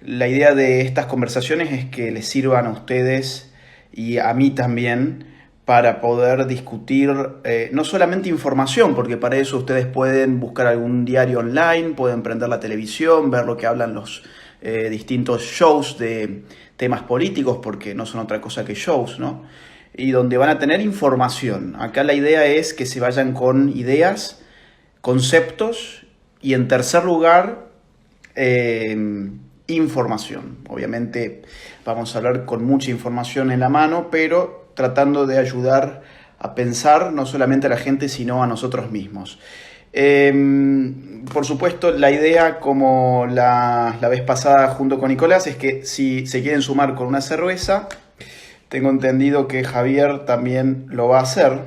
La idea de estas conversaciones es que les sirvan a ustedes y a mí también para poder discutir no solamente información, porque para eso ustedes pueden buscar algún diario online, pueden prender la televisión, ver lo que hablan los distintos shows de temas políticos, porque no son otra cosa que shows, ¿no? Y donde van a tener información. Acá la idea es que se vayan con ideas, conceptos y en tercer lugar, información. Obviamente vamos a hablar con mucha información en la mano, pero tratando de ayudar a pensar no solamente a la gente, sino a nosotros mismos. Por supuesto, la idea, como la vez pasada junto con Nicolás, es que si se quieren sumar con una cerveza, tengo entendido que Javier también lo va a hacer.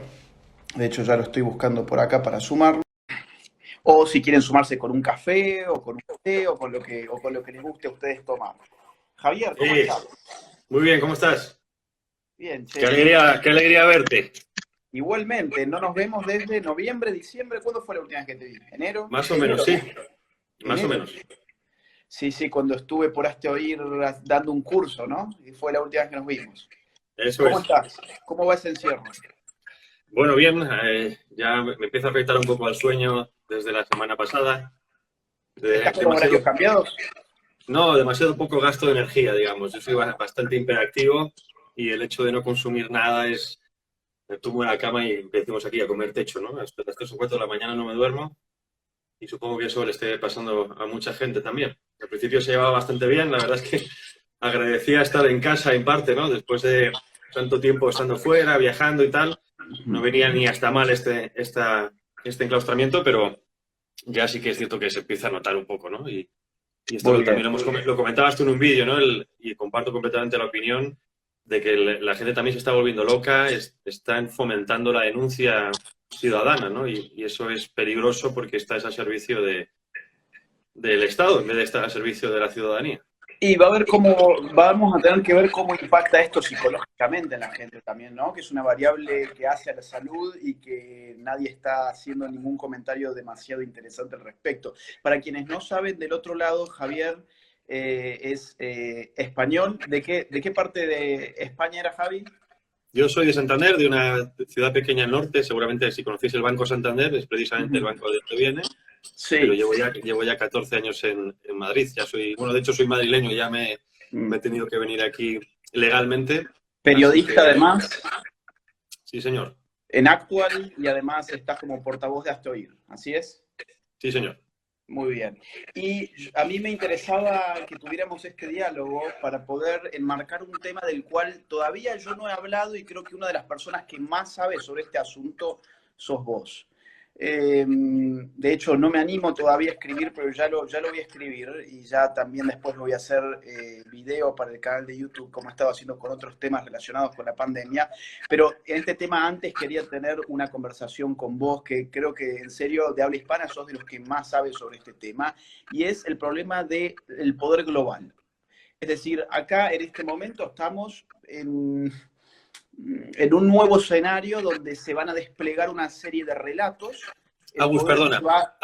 De hecho, ya lo estoy buscando por acá para sumar. O si quieren sumarse con un café o con un té o con lo que les guste a ustedes tomar. Javier, ¿cómo Sí, estás? muy bien, ¿cómo estás? Bien, che. Qué alegría verte. Igualmente, no nos vemos desde noviembre, diciembre. ¿Cuándo fue la última vez que te vi? ¿Enero? Más o menos, Enero, ¿no? sí, más o Enero. menos. Sí, sí, cuando estuve por Oír dando un curso, ¿no? Y fue la última vez que nos vimos. Eso ¿Cómo es. estás? ¿Cómo va ese encierro? Bueno, bien, ya me empieza a afectar un poco al sueño desde la semana pasada. ¿Estás con los horarios Demasiado, cambiados? no, demasiado poco gasto de energía, digamos. Yo soy bastante hiperactivo y el hecho de no consumir nada es, me tumbo en la cama y empecemos aquí a comer techo, ¿no? Hasta las 3 o 4 de la mañana no me duermo y supongo que eso le esté pasando a mucha gente también. Al principio se llevaba bastante bien, la verdad es que agradecía estar en casa en parte, ¿no? Después de tanto tiempo estando fuera, viajando y tal, no venía ni hasta mal este enclaustramiento, pero ya sí que es cierto que se empieza a notar un poco, ¿no? Y esto Muy bien. también lo comentabas tú en un vídeo, ¿no? Y comparto completamente la opinión de que la gente también se está volviendo loca, están fomentando la denuncia ciudadana, ¿no? Y eso es peligroso porque está a servicio del Estado en vez de estar a servicio de la ciudadanía. Y vamos a tener que ver cómo impacta esto psicológicamente en la gente también, ¿no? Que es una variable que hace a la salud y que nadie está haciendo ningún comentario demasiado interesante al respecto. Para quienes no saben, del otro lado, Javier es español. ¿De qué parte de España era Javi? Yo soy de Santander, de una ciudad pequeña al norte. Seguramente si conocéis el Banco Santander, es precisamente el banco de donde viene. Pero Sí. llevo ya 14 años en Madrid. Ya soy, bueno, de hecho soy madrileño, me he tenido que venir aquí legalmente. Así Periodista que además sí, señor. en Actual y además estás como portavoz de Oír. ¿Así es? Sí, señor. Muy bien. Y a mí me interesaba que tuviéramos este diálogo para poder enmarcar un tema del cual todavía yo no he hablado y creo que una de las personas que más sabe sobre este asunto sos vos. De hecho, no me animo todavía a escribir, pero ya lo voy a escribir y ya también después lo voy a hacer video para el canal de YouTube, como he estado haciendo con otros temas relacionados con la pandemia. Pero en este tema antes quería tener una conversación con vos, que creo que en serio de habla hispana sos de los que más sabes sobre este tema, y es el problema del poder global. Es decir, acá en este momento estamos en un nuevo escenario donde se van a desplegar una serie de relatos. El Agus, poder perdona. se va...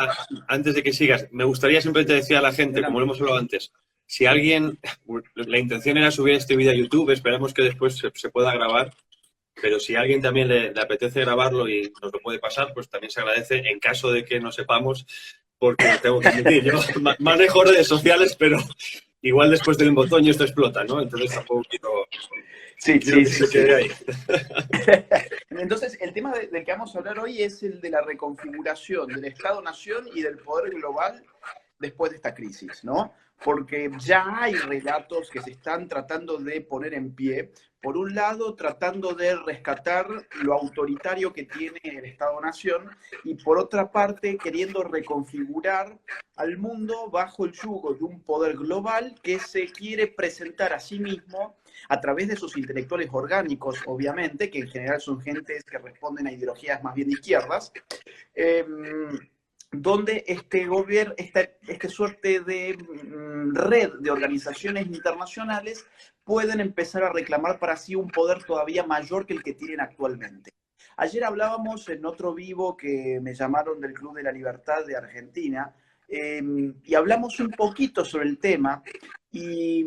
Antes de que sigas, me gustaría simplemente decir a la gente, como lo Adelante. hemos hablado antes, si alguien, la intención era subir este vídeo a YouTube, esperamos que después se pueda grabar, pero si a alguien también le apetece grabarlo y nos lo puede pasar, pues también se agradece en caso de que no sepamos, porque tengo que admitir, yo manejo redes sociales, pero igual después del otoño esto explota, ¿no? Entonces tampoco Sí, quiero sí, que sí, se sí. quede ahí. Entonces, el tema del que vamos a hablar hoy es el de la reconfiguración del Estado-Nación y del poder global después de esta crisis, ¿no? Porque ya hay relatos que se están tratando de poner en pie, por un lado tratando de rescatar lo autoritario que tiene el Estado-Nación y por otra parte queriendo reconfigurar al mundo bajo el yugo de un poder global que se quiere presentar a sí mismo a través de sus intelectuales orgánicos, obviamente, que en general son gentes que responden a ideologías más bien de izquierdas, eh, donde este gobierno, esta suerte de red de organizaciones internacionales pueden empezar a reclamar para sí un poder todavía mayor que el que tienen actualmente. Ayer hablábamos en otro vivo que me llamaron del Club de la Libertad de Argentina, y hablamos un poquito sobre el tema. Y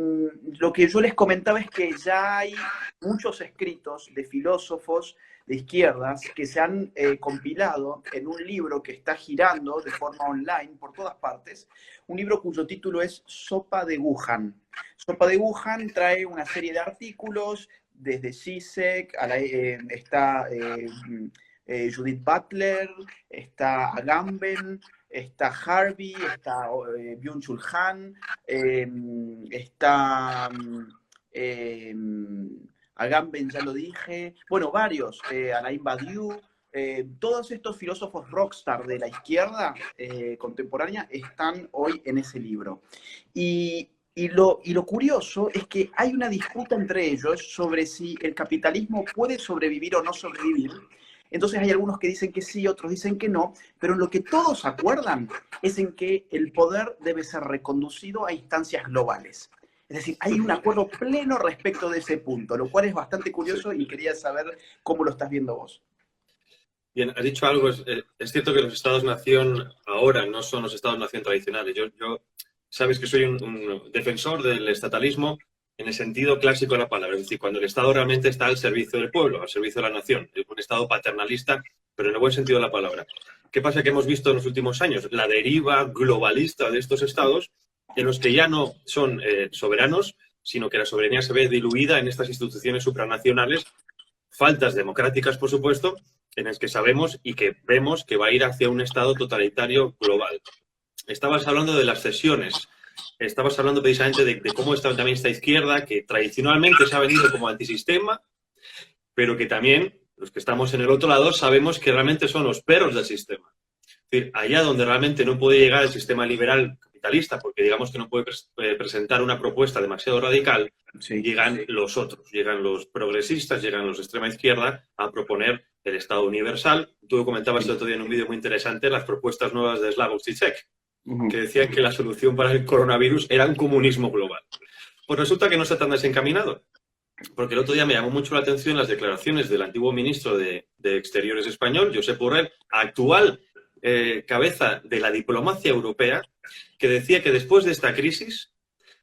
lo que yo les comentaba es que ya hay muchos escritos de filósofos de izquierdas que se han compilado en un libro que está girando de forma online por todas partes, un libro cuyo título es Sopa de Wuhan. Sopa de Wuhan trae una serie de artículos, desde Zizek, está Judith Butler, está Agamben, está Harvey, está Byung-Chul Han, está Agamben, ya lo dije, bueno, varios, Alain Badiou, todos estos filósofos rockstar de la izquierda contemporánea están hoy en ese libro. Y lo curioso es que hay una disputa entre ellos sobre si el capitalismo puede sobrevivir o no sobrevivir. Entonces hay algunos que dicen que sí, otros dicen que no, pero en lo que todos acuerdan es en que el poder debe ser reconducido a instancias globales. Es decir, hay un acuerdo pleno respecto de ese punto, lo cual es bastante curioso y quería saber cómo lo estás viendo vos. Bien, has dicho algo, es cierto que los estados-nación ahora no son los estados-nación tradicionales. Yo sabes que soy un defensor del estatalismo en el sentido clásico de la palabra, es decir, cuando el Estado realmente está al servicio del pueblo, al servicio de la nación, un Estado paternalista, pero en el buen sentido de la palabra. ¿Qué pasa que hemos visto en los últimos años? La deriva globalista de estos Estados, en los que ya no son soberanos, sino que la soberanía se ve diluida en estas instituciones supranacionales, faltas democráticas, por supuesto, en las que sabemos y que vemos que va a ir hacia un Estado totalitario global. Estabas hablando de las cesiones, estabas hablando precisamente de cómo está también esta izquierda, que tradicionalmente se ha venido como antisistema, pero que también, los que estamos en el otro lado, sabemos que realmente son los perros del sistema. Es decir, allá donde realmente no puede llegar el sistema liberal capitalista, porque digamos que no puede presentar una propuesta demasiado radical, sí, llegan los otros, llegan los progresistas, llegan los de extrema izquierda a proponer el Estado universal. Tú comentabas el otro día en un vídeo muy interesante las propuestas nuevas de Slavoj Žižek, que decían que la solución para el coronavirus era un comunismo global. Pues resulta que no está tan desencaminado, porque el otro día me llamó mucho la atención las declaraciones del antiguo ministro de Exteriores español, Josep Borrell, actual cabeza de la diplomacia europea, que decía que después de esta crisis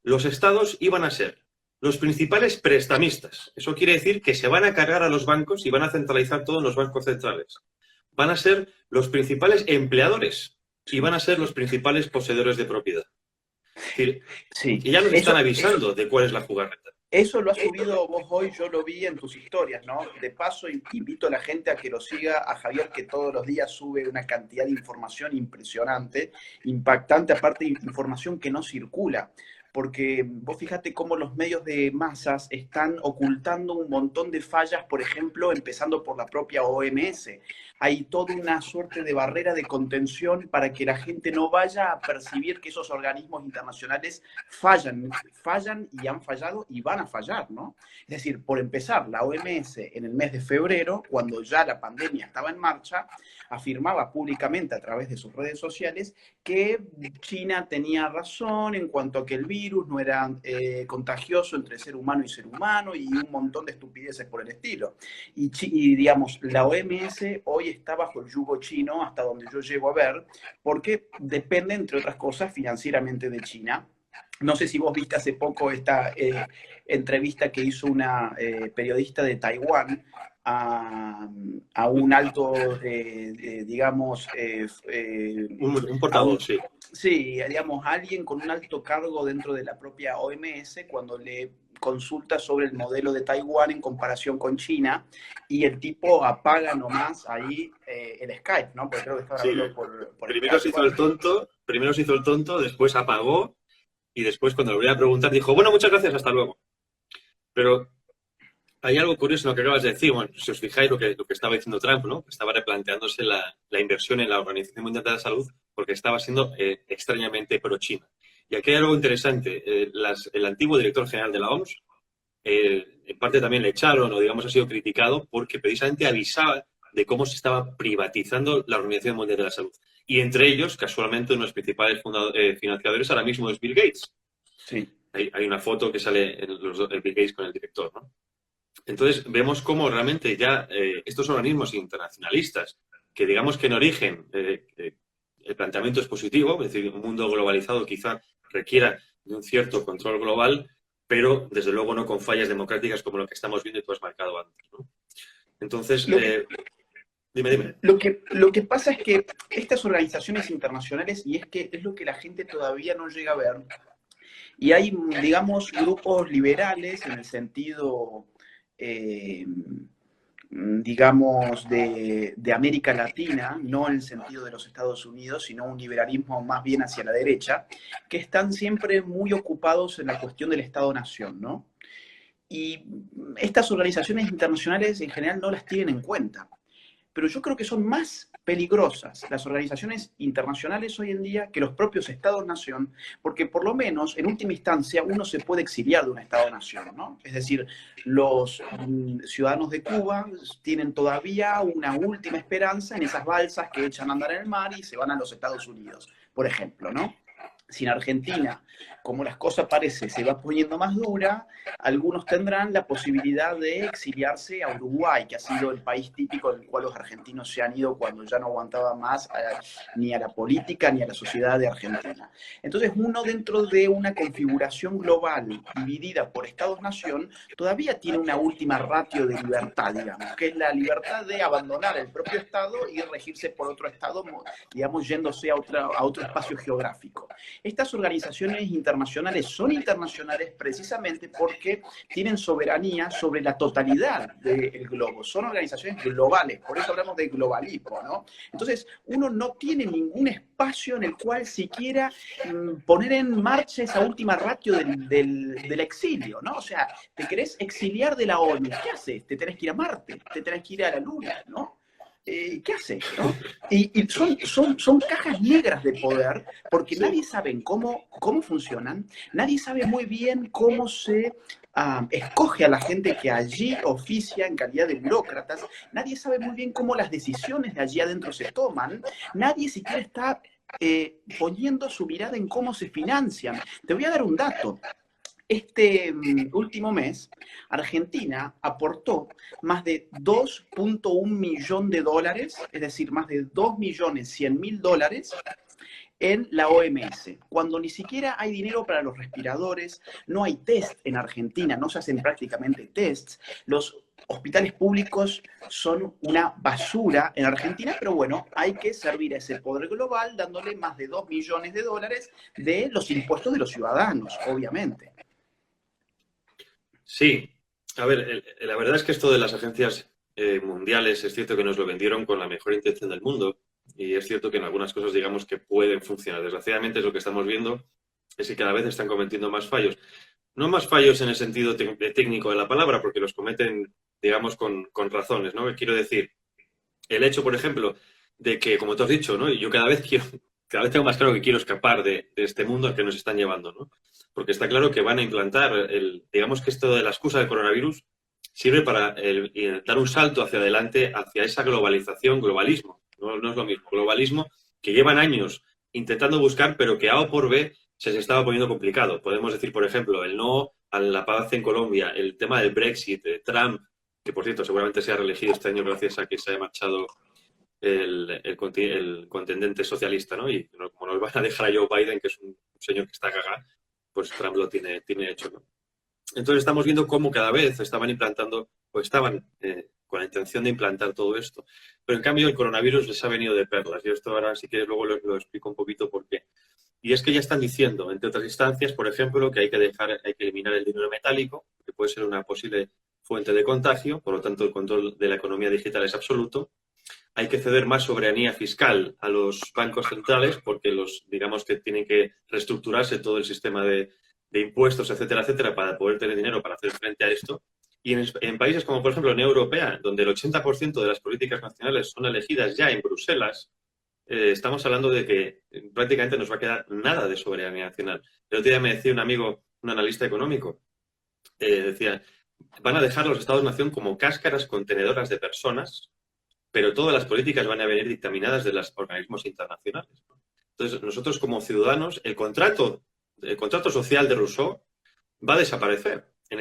los estados iban a ser los principales prestamistas. Eso quiere decir que se van a cargar a los bancos y van a centralizar todo en los bancos centrales. Van a ser los principales empleadores y van a ser los principales poseedores de propiedad. Es decir, sí, y ya nos están avisando de cuál es la jugarreta. Eso lo has subido vos hoy, yo lo vi en tus historias, ¿no? De paso, invito a la gente a que lo siga, a Javier, que todos los días sube una cantidad de información impresionante, impactante, aparte de información que no circula. Porque vos fíjate cómo los medios de masas están ocultando un montón de fallas, por ejemplo, empezando por la propia OMS. Hay toda una suerte de barrera de contención para que la gente no vaya a percibir que esos organismos internacionales fallan y han fallado y van a fallar, ¿no? Es decir, por empezar, la OMS en el mes de febrero, cuando ya la pandemia estaba en marcha, afirmaba públicamente a través de sus redes sociales que China tenía razón en cuanto a que el virus no era contagioso entre ser humano y ser humano y un montón de estupideces por el estilo. Y digamos, la OMS hoy está bajo el yugo chino, hasta donde yo llego a ver, porque depende, entre otras cosas, financieramente de China. No sé si vos viste hace poco esta entrevista que hizo una periodista de Taiwán a un alto, digamos... un portavoz, sí. Sí, digamos, alguien con un alto cargo dentro de la propia OMS cuando le consulta sobre el modelo de Taiwán en comparación con China y el tipo apaga nomás ahí el Skype, ¿no? Porque creo que estaba hablando por primero se hizo el tonto, después apagó y después cuando le volví a preguntar dijo, bueno, muchas gracias, hasta luego. Pero hay algo curioso en lo que acabas de decir. Bueno, si os fijáis lo que estaba diciendo Trump, ¿no? Estaba replanteándose la inversión en la Organización Mundial de la Salud porque estaba siendo extrañamente pro-China. Y aquí hay algo interesante. El antiguo director general de la OMS, en parte también le echaron o digamos ha sido criticado porque precisamente avisaba de cómo se estaba privatizando la Organización Mundial de la Salud. Y entre ellos, casualmente, uno de los principales financiadores ahora mismo es Bill Gates. Sí. Hay una foto que sale en Bill Gates con el director, ¿no? Entonces, vemos cómo realmente ya estos organismos internacionalistas, que digamos que en origen el planteamiento es positivo, es decir, un mundo globalizado quizá requiera de un cierto control global, pero desde luego no con fallas democráticas como lo que estamos viendo y tú has marcado antes, ¿no? Entonces, Lo que, dime. lo que pasa es que estas organizaciones internacionales, y es que es lo que la gente todavía no llega a ver, y hay, digamos, grupos liberales en el sentido, eh, digamos, de América Latina, no en el sentido de los Estados Unidos, sino un liberalismo más bien hacia la derecha, que están siempre muy ocupados en la cuestión del Estado-Nación, ¿no? Y estas organizaciones internacionales en general no las tienen en cuenta. Pero yo creo que son más peligrosas las organizaciones internacionales hoy en día que los propios Estados-nación, porque por lo menos en última instancia uno se puede exiliar de un Estado-nación, ¿no? Es decir, los ciudadanos de Cuba tienen todavía una última esperanza en esas balsas que echan a andar en el mar y se van a los Estados Unidos, por ejemplo, ¿no? Si en Argentina, como las cosas parece, se va poniendo más dura, algunos tendrán la posibilidad de exiliarse a Uruguay, que ha sido el país típico del cual los argentinos se han ido cuando ya no aguantaba más ni a la política ni a la sociedad de Argentina. Entonces, uno dentro de una configuración global dividida por Estados-nación, todavía tiene una última ratio de libertad, digamos, que es la libertad de abandonar el propio Estado y regirse por otro Estado, digamos, yéndose a otro espacio geográfico. Estas organizaciones internacionales son internacionales precisamente porque tienen soberanía sobre la totalidad del globo. Son organizaciones globales, por eso hablamos de globalismo, ¿no? Entonces, uno no tiene ningún espacio en el cual siquiera poner en marcha esa última ratio del exilio, ¿no? O sea, te querés exiliar de la ONU, ¿qué haces? Te tenés que ir a Marte, te tenés que ir a la Luna, ¿no? ¿Qué hace? ¿No? Y son cajas negras de poder porque nadie sabe cómo funcionan, nadie sabe muy bien cómo se escoge a la gente que allí oficia en calidad de burócratas, nadie sabe muy bien cómo las decisiones de allí adentro se toman, nadie siquiera está poniendo su mirada en cómo se financian. Te voy a dar un dato. Este último mes, Argentina aportó más de 2.1 millón de dólares, es decir, más de 2.100.000 dólares en la OMS, cuando ni siquiera hay dinero para los respiradores, no hay test en Argentina, no se hacen prácticamente tests, los hospitales públicos son una basura en Argentina, pero bueno, hay que servir a ese poder global dándole más de 2 millones de dólares de los impuestos de los ciudadanos, obviamente. Sí, a ver, la verdad es que esto de las agencias mundiales es cierto que nos lo vendieron con la mejor intención del mundo y es cierto que en algunas cosas digamos que pueden funcionar. Desgraciadamente es lo que estamos viendo es que cada vez están cometiendo más fallos. No más fallos en el sentido técnico de la palabra, porque los cometen, digamos, con razones, ¿no? Quiero decir, el hecho, por ejemplo, de que, como tú has dicho, ¿no? Yo cada vez tengo más claro que quiero escapar de este mundo al que nos están llevando, ¿no? Porque está claro que van a implantar, digamos que esto de la excusa del coronavirus sirve para dar un salto hacia adelante, hacia esa globalización, globalismo, no es lo mismo, globalismo que llevan años intentando buscar, pero que A o por B se les estaba poniendo complicado. Podemos decir, por ejemplo, el no a la paz en Colombia, el tema del Brexit, de Trump, que por cierto seguramente se ha reelegido este año gracias a que se haya marchado el contendente socialista, ¿no? Y como nos van a dejar a Joe Biden, que es un señor que está cagado, pues Trump lo tiene hecho, ¿no? Entonces estamos viendo cómo cada vez estaban implantando, o estaban con la intención de implantar todo esto. Pero en cambio el coronavirus les ha venido de perlas. Y esto ahora, si quieres, luego lo explico un poquito por qué. Y es que ya están diciendo, entre otras instancias, por ejemplo, que hay que eliminar el dinero metálico, que puede ser una posible fuente de contagio, por lo tanto el control de la economía digital es absoluto. Hay que ceder más soberanía fiscal a los bancos centrales porque digamos que tienen que reestructurarse todo el sistema de impuestos, etcétera, etcétera, para poder tener dinero para hacer frente a esto. Y en países como, por ejemplo, la Unión Europea, donde el 80% de las políticas nacionales son elegidas ya en Bruselas, estamos hablando de que prácticamente nos va a quedar nada de soberanía nacional. El otro día me decía un amigo, un analista económico, decía, van a dejar los estados-nación como cáscaras contenedoras de personas, pero todas las políticas van a venir dictaminadas de los organismos internacionales, ¿no? Entonces, nosotros como ciudadanos, el contrato social de Rousseau va a desaparecer, en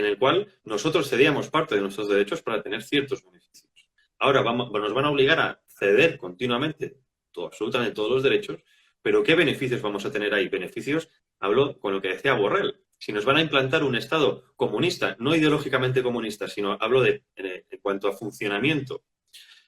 el cual nosotros cedíamos parte de nuestros derechos para tener ciertos beneficios. Ahora nos van a obligar a ceder continuamente absolutamente todos los derechos, pero ¿qué beneficios vamos a tener ahí? Beneficios, hablo con lo que decía Borrell. Si nos van a implantar un Estado comunista, no ideológicamente comunista, sino hablo en cuanto a funcionamiento,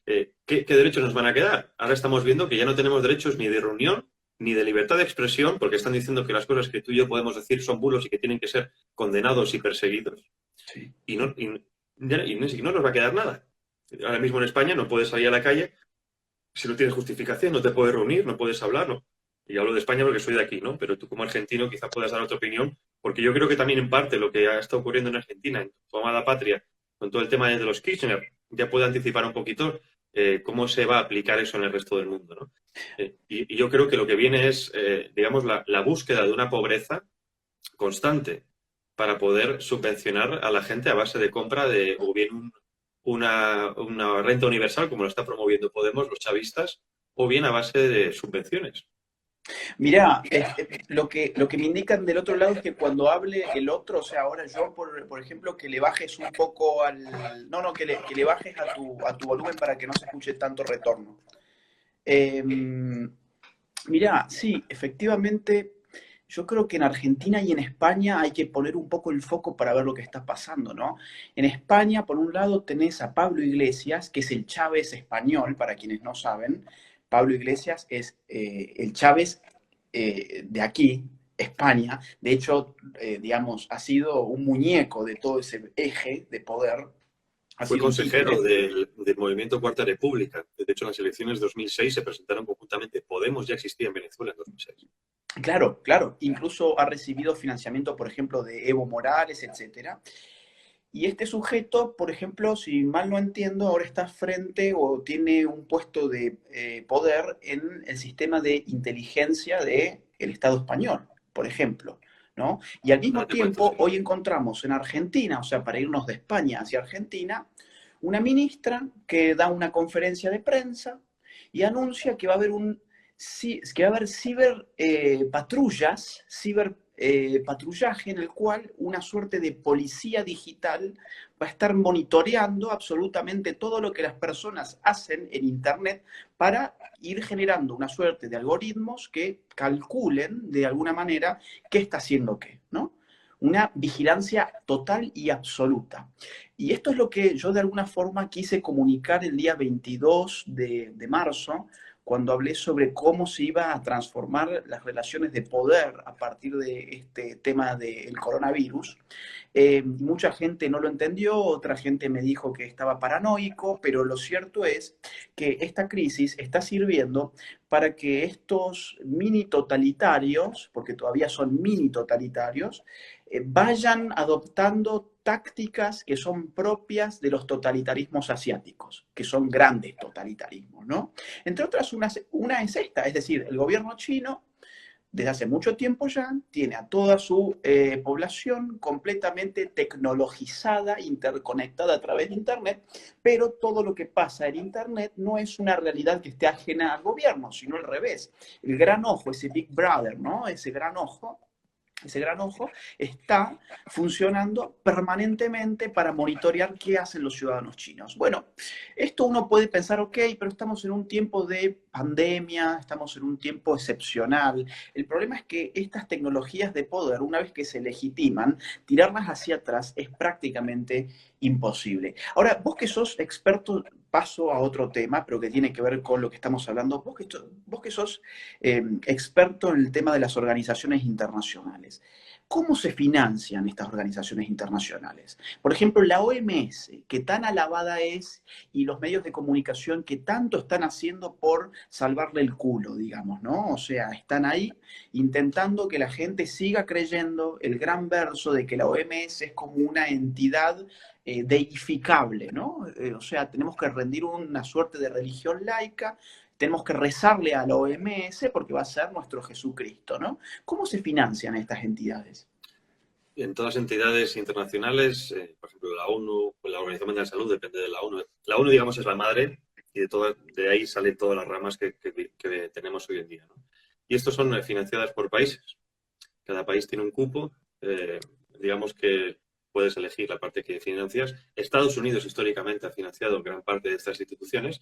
¿qué derechos nos van a quedar? Ahora estamos viendo que ya no tenemos derechos ni de reunión, ni de libertad de expresión, porque están diciendo que las cosas que tú y yo podemos decir son bulos y que tienen que ser condenados y perseguidos. Sí. Y no nos va a quedar nada. Ahora mismo en España no puedes salir a la calle si no tienes justificación, no te puedes reunir, no puedes hablar, ¿no? Y hablo de España porque soy de aquí, ¿no? Pero tú como argentino quizá puedas dar otra opinión, porque yo creo que también en parte lo que ha estado ocurriendo en Argentina, en tu amada patria, con todo el tema de los Kirchner, ya puede anticipar un poquito cómo se va a aplicar eso en el resto del mundo, ¿no? Y yo creo que lo que viene es, digamos, la búsqueda de una pobreza constante para poder subvencionar a la gente a base de compra de o bien una renta universal, como lo está promoviendo Podemos, los chavistas, o bien a base de subvenciones. Mirá, lo que me indican del otro lado es que cuando hable el otro, o sea, ahora yo, por ejemplo, que le bajes un poco no, que le bajes a tu volumen para que no se escuche tanto retorno. Mirá, sí, efectivamente, yo creo que en Argentina y en España hay que poner un poco el foco para ver lo que está pasando, ¿no? En España, por un lado, tenés a Pablo Iglesias, que es el Chávez español, para quienes no saben. Pablo Iglesias es el Chávez de aquí, España. De hecho, digamos, ha sido un muñeco de todo ese eje de poder. Ha Fue sido un consejero títere. del movimiento Cuarta República. De hecho, en las elecciones de 2006 se presentaron conjuntamente. Podemos ya existía en Venezuela en 2006. Claro, claro. Incluso ha recibido financiamiento, por ejemplo, de Evo Morales, etcétera. Y este sujeto, por ejemplo, si mal no entiendo, ahora está frente o tiene un puesto de poder en el sistema de inteligencia del Estado español, por ejemplo, ¿no? Y al mismo Ahora te cuento, tiempo, sí. hoy encontramos en Argentina, o sea, para irnos de España hacia Argentina, una ministra que da una conferencia de prensa y anuncia que va a haber que va a haber patrullaje en el cual una suerte de policía digital va a estar monitoreando absolutamente todo lo que las personas hacen en Internet para ir generando una suerte de algoritmos que calculen de alguna manera qué está haciendo qué, ¿no? Una vigilancia total y absoluta. Y esto es lo que yo de alguna forma quise comunicar el día 22 de marzo, cuando hablé sobre cómo se iba a transformar las relaciones de poder a partir de este tema del coronavirus. Mucha gente no lo entendió, otra gente me dijo que estaba paranoico, pero lo cierto es que esta crisis está sirviendo para que estos mini totalitarios, porque todavía son mini totalitarios, vayan adoptando tácticas que son propias de los totalitarismos asiáticos, que son grandes totalitarismos, ¿no? Entre otras, una es esta, es decir, el gobierno chino desde hace mucho tiempo ya tiene a toda su población completamente tecnologizada, interconectada a través de Internet, pero todo lo que pasa en Internet no es una realidad que esté ajena al gobierno, sino al revés. El gran ojo, ese Big Brother, ¿no? Ese gran ojo está funcionando permanentemente para monitorear qué hacen los ciudadanos chinos. Bueno, esto uno puede pensar, ok, pero estamos en un tiempo de pandemia, estamos en un tiempo excepcional. El problema es que estas tecnologías de poder, una vez que se legitiman, tirarlas hacia atrás es prácticamente imposible. Ahora, vos que sos experto, paso a otro tema, pero que tiene que ver con lo que estamos hablando, vos que sos experto en el tema de las organizaciones internacionales. ¿Cómo se financian estas organizaciones internacionales? Por ejemplo, la OMS, que tan alabada es, y los medios de comunicación que tanto están haciendo por salvarle el culo, digamos, ¿no? O sea, están ahí intentando que la gente siga creyendo el gran verso de que la OMS es como una entidad deificable, ¿no? O sea, tenemos que rendir una suerte de religión laica, tenemos que rezarle a la OMS porque va a ser nuestro Jesucristo, ¿no? ¿Cómo se financian estas entidades? En todas las entidades internacionales, por ejemplo, la ONU, la Organización Mundial de la Salud, depende de la ONU. La ONU, digamos, es la madre y de ahí salen todas las ramas que tenemos hoy en día, ¿no? Y estos son financiadas por países. Cada país tiene un cupo, digamos que puedes elegir la parte que financias. Estados Unidos históricamente ha financiado gran parte de estas instituciones,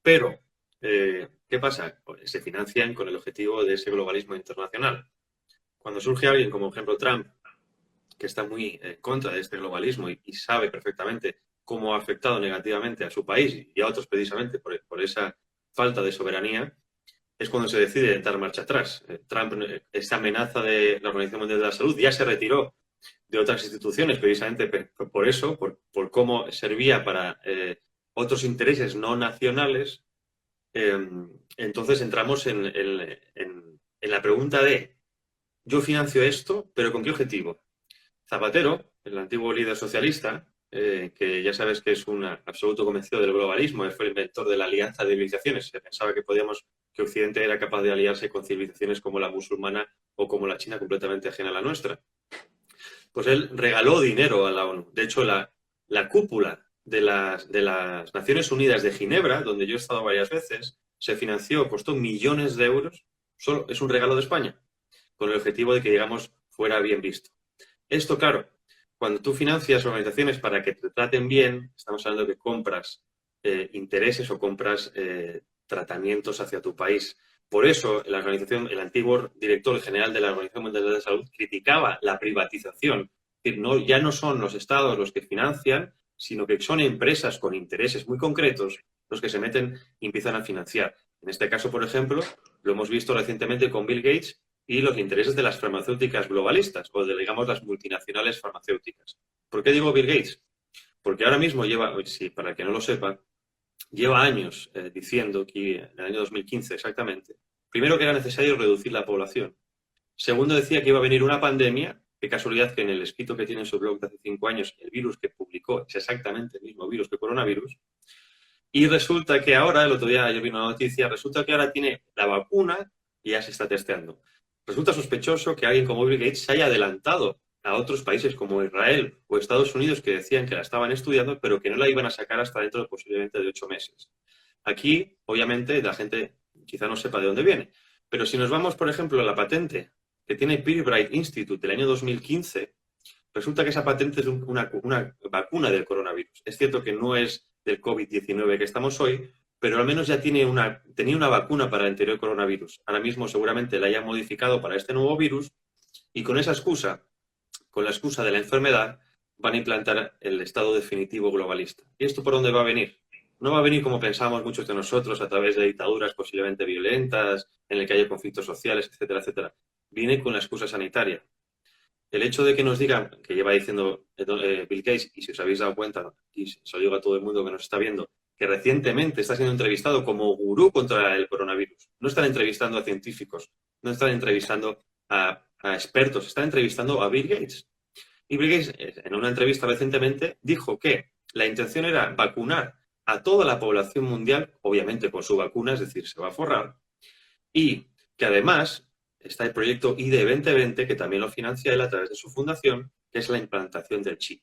pero ¿Qué pasa? Pues se financian con el objetivo de ese globalismo internacional. Cuando surge alguien como, por ejemplo, Trump, que está muy en contra de este globalismo y sabe perfectamente cómo ha afectado negativamente a su país y a otros precisamente por esa falta de soberanía, es cuando se decide dar marcha atrás. Trump, esta amenaza de la Organización Mundial de la Salud, ya se retiró de otras instituciones precisamente por eso, por cómo servía para otros intereses no nacionales. Entonces entramos en la pregunta de, yo financio esto, pero ¿con qué objetivo? Zapatero, el antiguo líder socialista, que ya sabes que es un absoluto convencido del globalismo, fue el inventor de la alianza de civilizaciones. Se pensaba que Occidente era capaz de aliarse con civilizaciones como la musulmana o como la china completamente ajena a la nuestra. Pues él regaló dinero a la ONU. De hecho, la cúpula de las Naciones Unidas de Ginebra, donde yo he estado varias veces, se financió, costó millones de euros, solo es un regalo de España, con el objetivo de que, digamos, fuera bien visto. Esto, claro, cuando tú financias organizaciones para que te traten bien, estamos hablando de que compras intereses o compras tratamientos hacia tu país. Por eso, el antiguo director general de la Organización Mundial de la Salud criticaba la privatización. Es decir, ya no son los estados los que financian, sino que son empresas con intereses muy concretos los que se meten y empiezan a financiar. En este caso, por ejemplo, lo hemos visto recientemente con Bill Gates y los intereses de las farmacéuticas globalistas o de, digamos, las multinacionales farmacéuticas. ¿Por qué digo Bill Gates? Porque ahora mismo para el que no lo sepa, lleva años diciendo que en el año 2015 exactamente, primero que era necesario reducir la población. Segundo, decía que iba a venir una pandemia. Qué casualidad que en el escrito que tiene en su blog de hace 5 años, el virus que publicó es exactamente el mismo virus que coronavirus. Y resulta que ahora, el otro día yo vi una noticia, resulta que ahora tiene la vacuna y ya se está testeando. Resulta sospechoso que alguien como Bill Gates se haya adelantado a otros países como Israel o Estados Unidos que decían que la estaban estudiando, pero que no la iban a sacar hasta dentro de posiblemente de 8 meses. Aquí, obviamente, la gente quizá no sepa de dónde viene. Pero si nos vamos, por ejemplo, a la patente que tiene Pirbright Institute del año 2015, resulta que esa patente es una vacuna del coronavirus. Es cierto que no es del COVID-19 que estamos hoy, pero al menos ya tenía una vacuna para el anterior coronavirus. Ahora mismo seguramente la hayan modificado para este nuevo virus y con esa excusa, con la excusa de la enfermedad, van a implantar el estado definitivo globalista. ¿Y esto por dónde va a venir? No va a venir como pensamos muchos de nosotros, a través de dictaduras posiblemente violentas, en el que haya conflictos sociales, etcétera, etcétera. Viene con la excusa sanitaria. El hecho de que nos digan, que lleva diciendo Bill Gates, y si os habéis dado cuenta, y se lo digo a todo el mundo que nos está viendo, que recientemente está siendo entrevistado como gurú contra el coronavirus. No están entrevistando a científicos, no están entrevistando a expertos, están entrevistando a Bill Gates. Y Bill Gates, en una entrevista recientemente, dijo que la intención era vacunar a toda la población mundial, obviamente con su vacuna, es decir, se va a forrar, y que además está el proyecto ID 2020, que también lo financia él a través de su fundación, que es la implantación del chip.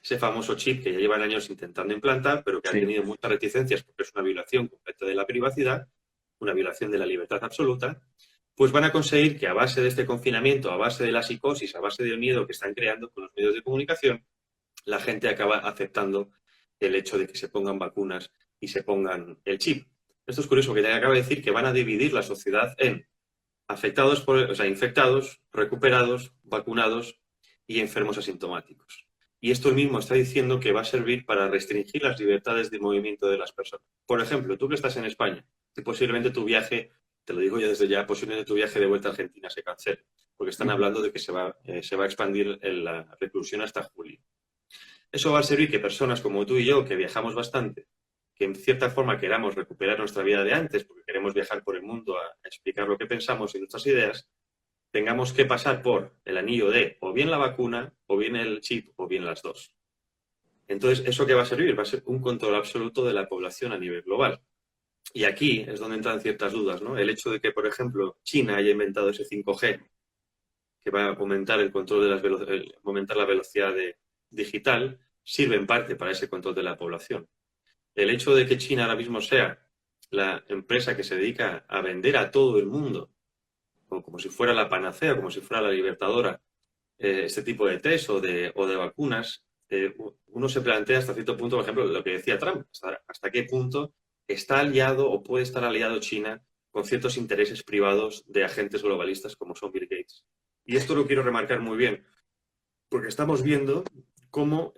Ese famoso chip que ya llevan años intentando implantar, pero que ha tenido muchas reticencias porque es una violación completa de la privacidad, una violación de la libertad absoluta, pues van a conseguir que a base de este confinamiento, a base de la psicosis, a base del miedo que están creando con los medios de comunicación, la gente acaba aceptando el hecho de que se pongan vacunas y se pongan el chip. Esto es curioso, que te acaba de decir que van a dividir la sociedad en infectados, recuperados, vacunados y enfermos asintomáticos. Y esto mismo está diciendo que va a servir para restringir las libertades de movimiento de las personas. Por ejemplo, tú que estás en España, que posiblemente tu viaje, te lo digo yo desde ya, posiblemente tu viaje de vuelta a Argentina se cancele, porque están hablando de que se va a expandir la reclusión hasta julio. Eso va a servir que personas como tú y yo, que viajamos bastante, que en cierta forma queramos recuperar nuestra vida de antes, porque queremos viajar por el mundo a explicar lo que pensamos y nuestras ideas, tengamos que pasar por el anillo de o bien la vacuna, o bien el chip, o bien las dos. Entonces, ¿eso qué va a servir? Va a ser un control absoluto de la población a nivel global. Y aquí es donde entran ciertas dudas, ¿no? El hecho de que, por ejemplo, China haya inventado ese 5G, que va a aumentar el control de aumentar la velocidad digital, sirve en parte para ese control de la población. El hecho de que China ahora mismo sea la empresa que se dedica a vender a todo el mundo, como si fuera la panacea, como si fuera la libertadora, este tipo de test o de vacunas, uno se plantea hasta cierto punto, por ejemplo, lo que decía Trump, hasta qué punto está aliado o puede estar aliado China con ciertos intereses privados de agentes globalistas como son Bill Gates. Y esto lo quiero remarcar muy bien, porque estamos viendo cómo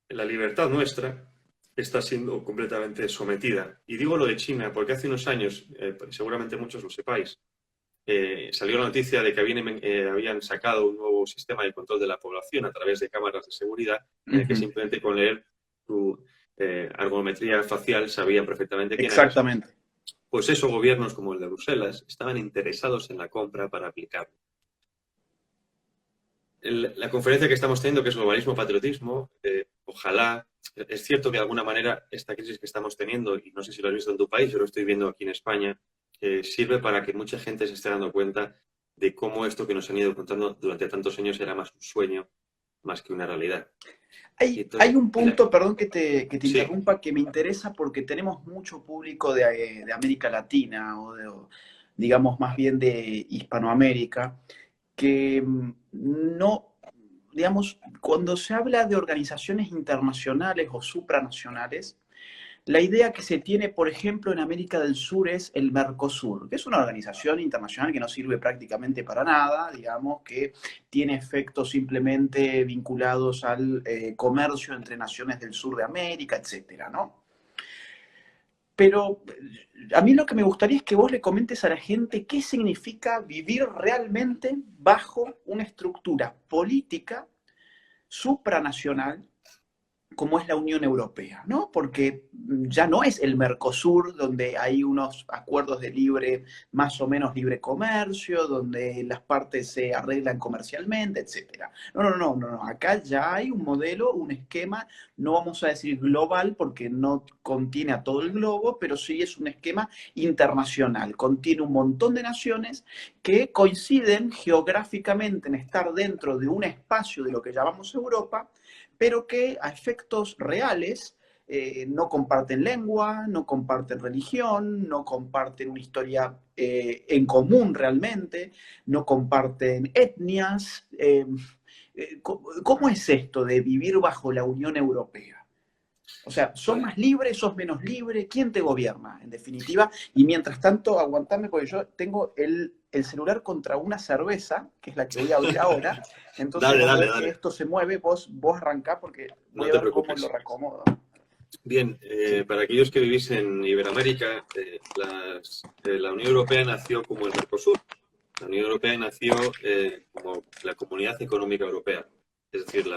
la libertad nuestra está siendo completamente sometida. Y digo lo de China porque hace unos años, seguramente muchos lo sepáis, salió la noticia de que habían sacado un nuevo sistema de control de la población a través de cámaras de seguridad, en el que simplemente con leer tu argometría facial sabían perfectamente quién eras. Exactamente. Pues esos gobiernos como el de Bruselas estaban interesados en la compra para aplicarlo. La conferencia que estamos teniendo, que es globalismo, patriotismo, ojalá, es cierto que de alguna manera esta crisis que estamos teniendo, y no sé si lo has visto en tu país, yo lo estoy viendo aquí en España, sirve para que mucha gente se esté dando cuenta de cómo esto que nos han ido contando durante tantos años era más un sueño, más que una realidad. Hay un punto, perdón que te Sí. interrumpa, que me interesa porque tenemos mucho público de América Latina o digamos más bien de Hispanoamérica, que no, digamos, cuando se habla de organizaciones internacionales o supranacionales, la idea que se tiene, por ejemplo, en América del Sur es el Mercosur, que es una organización internacional que no sirve prácticamente para nada, digamos, que tiene efectos simplemente vinculados al comercio entre naciones del sur de América, etcétera, ¿no? Pero a mí lo que me gustaría es que vos le comentes a la gente qué significa vivir realmente bajo una estructura política supranacional como es la Unión Europea, ¿no? Porque ya no es el Mercosur, donde hay unos acuerdos de libre, más o menos libre comercio, donde las partes se arreglan comercialmente, etcétera. No. Acá ya hay un modelo, un esquema, no vamos a decir global porque no contiene a todo el globo, pero sí es un esquema internacional. Contiene un montón de naciones que coinciden geográficamente en estar dentro de un espacio de lo que llamamos Europa, pero que a efectos reales no comparten lengua, no comparten religión, no comparten una historia en común realmente, no comparten etnias. ¿Cómo es esto de vivir bajo la Unión Europea? O sea, ¿sos más libre, sos menos libre? ¿Quién te gobierna, en definitiva? Y mientras tanto, aguantame, porque yo tengo el celular contra una cerveza, que es la que voy a abrir ahora. Entonces, Dale. que esto se mueve, vos arrancá, porque voy No a te ver cómo preocupes. lo reacomodo. Bien, para aquellos que vivís en Iberoamérica, la Unión Europea nació como el Mercosur. La Unión Europea nació como la Comunidad Económica Europea. Es decir,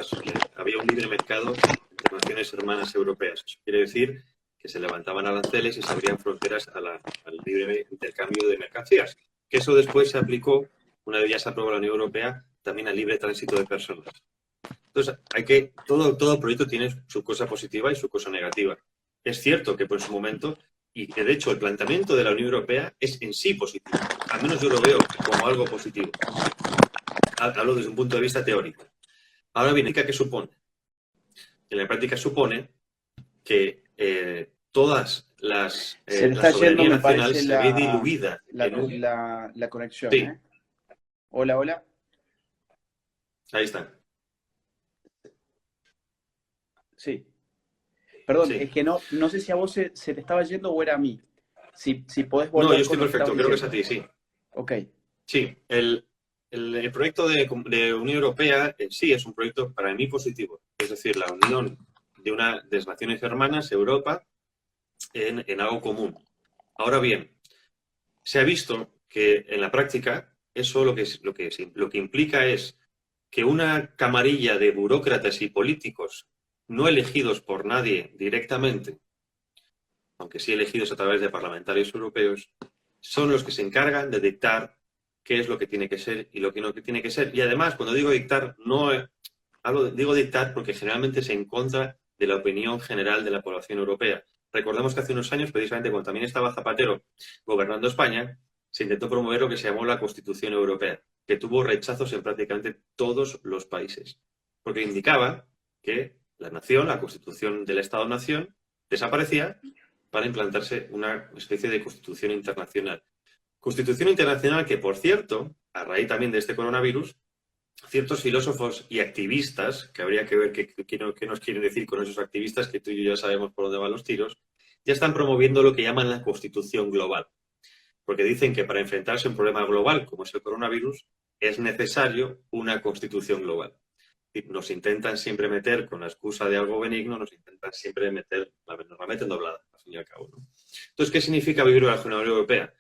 había un libre mercado entre naciones hermanas europeas. Eso quiere decir que se levantaban aranceles y se abrían fronteras al libre intercambio de mercancías. Que eso después se aplicó, una vez ya se aprobó la Unión Europea, también al libre tránsito de personas. Entonces, todo proyecto tiene su cosa positiva y su cosa negativa. Es cierto que por su momento, y que de hecho el planteamiento de la Unión Europea es en sí positivo. Al menos yo lo veo como algo positivo. Hablo desde un punto de vista teórico. Ahora bien, ¿qué supone? En la práctica supone que todas las Se le la está yendo, soberanía me nacional parece, se ve diluida en un... la conexión, Sí, ¿eh? Hola. ahí está. Sí. Perdón, es Sí. que no sé si a vos se te estaba yendo o era a mí. Si podés No, yo volver con estoy lo que perfecto. estabas Creo que es a diciendo. ti, sí. Ok. Sí, el proyecto de Unión Europea en sí es un proyecto para mí positivo. Es decir, la unión de las naciones hermanas, Europa, en algo común. Ahora bien, se ha visto que en la práctica eso lo que implica es que una camarilla de burócratas y políticos no elegidos por nadie directamente, aunque sí elegidos a través de parlamentarios europeos, son los que se encargan de dictar qué es lo que tiene que ser y lo que no tiene que ser. Y además, cuando digo dictar, digo dictar porque generalmente es en contra de la opinión general de la población europea. Recordemos que hace unos años, precisamente cuando también estaba Zapatero gobernando España, se intentó promover lo que se llamó la Constitución Europea, que tuvo rechazos en prácticamente todos los países, porque indicaba que la nación, la Constitución del Estado-Nación, desaparecía para implantarse una especie de Constitución internacional. Constitución internacional que, por cierto, a raíz también de este coronavirus, ciertos filósofos y activistas, que habría que ver qué nos quieren decir con esos activistas, que tú y yo ya sabemos por dónde van los tiros, ya están promoviendo lo que llaman la Constitución Global. Porque dicen que para enfrentarse a un problema global como es el coronavirus, es necesario una Constitución global. Nos intentan siempre meter, con la excusa de algo benigno, nos intentan siempre meter, nos la meten doblada, al fin y al cabo, ¿no? Entonces, ¿qué significa vivir bajo la Unión Europea?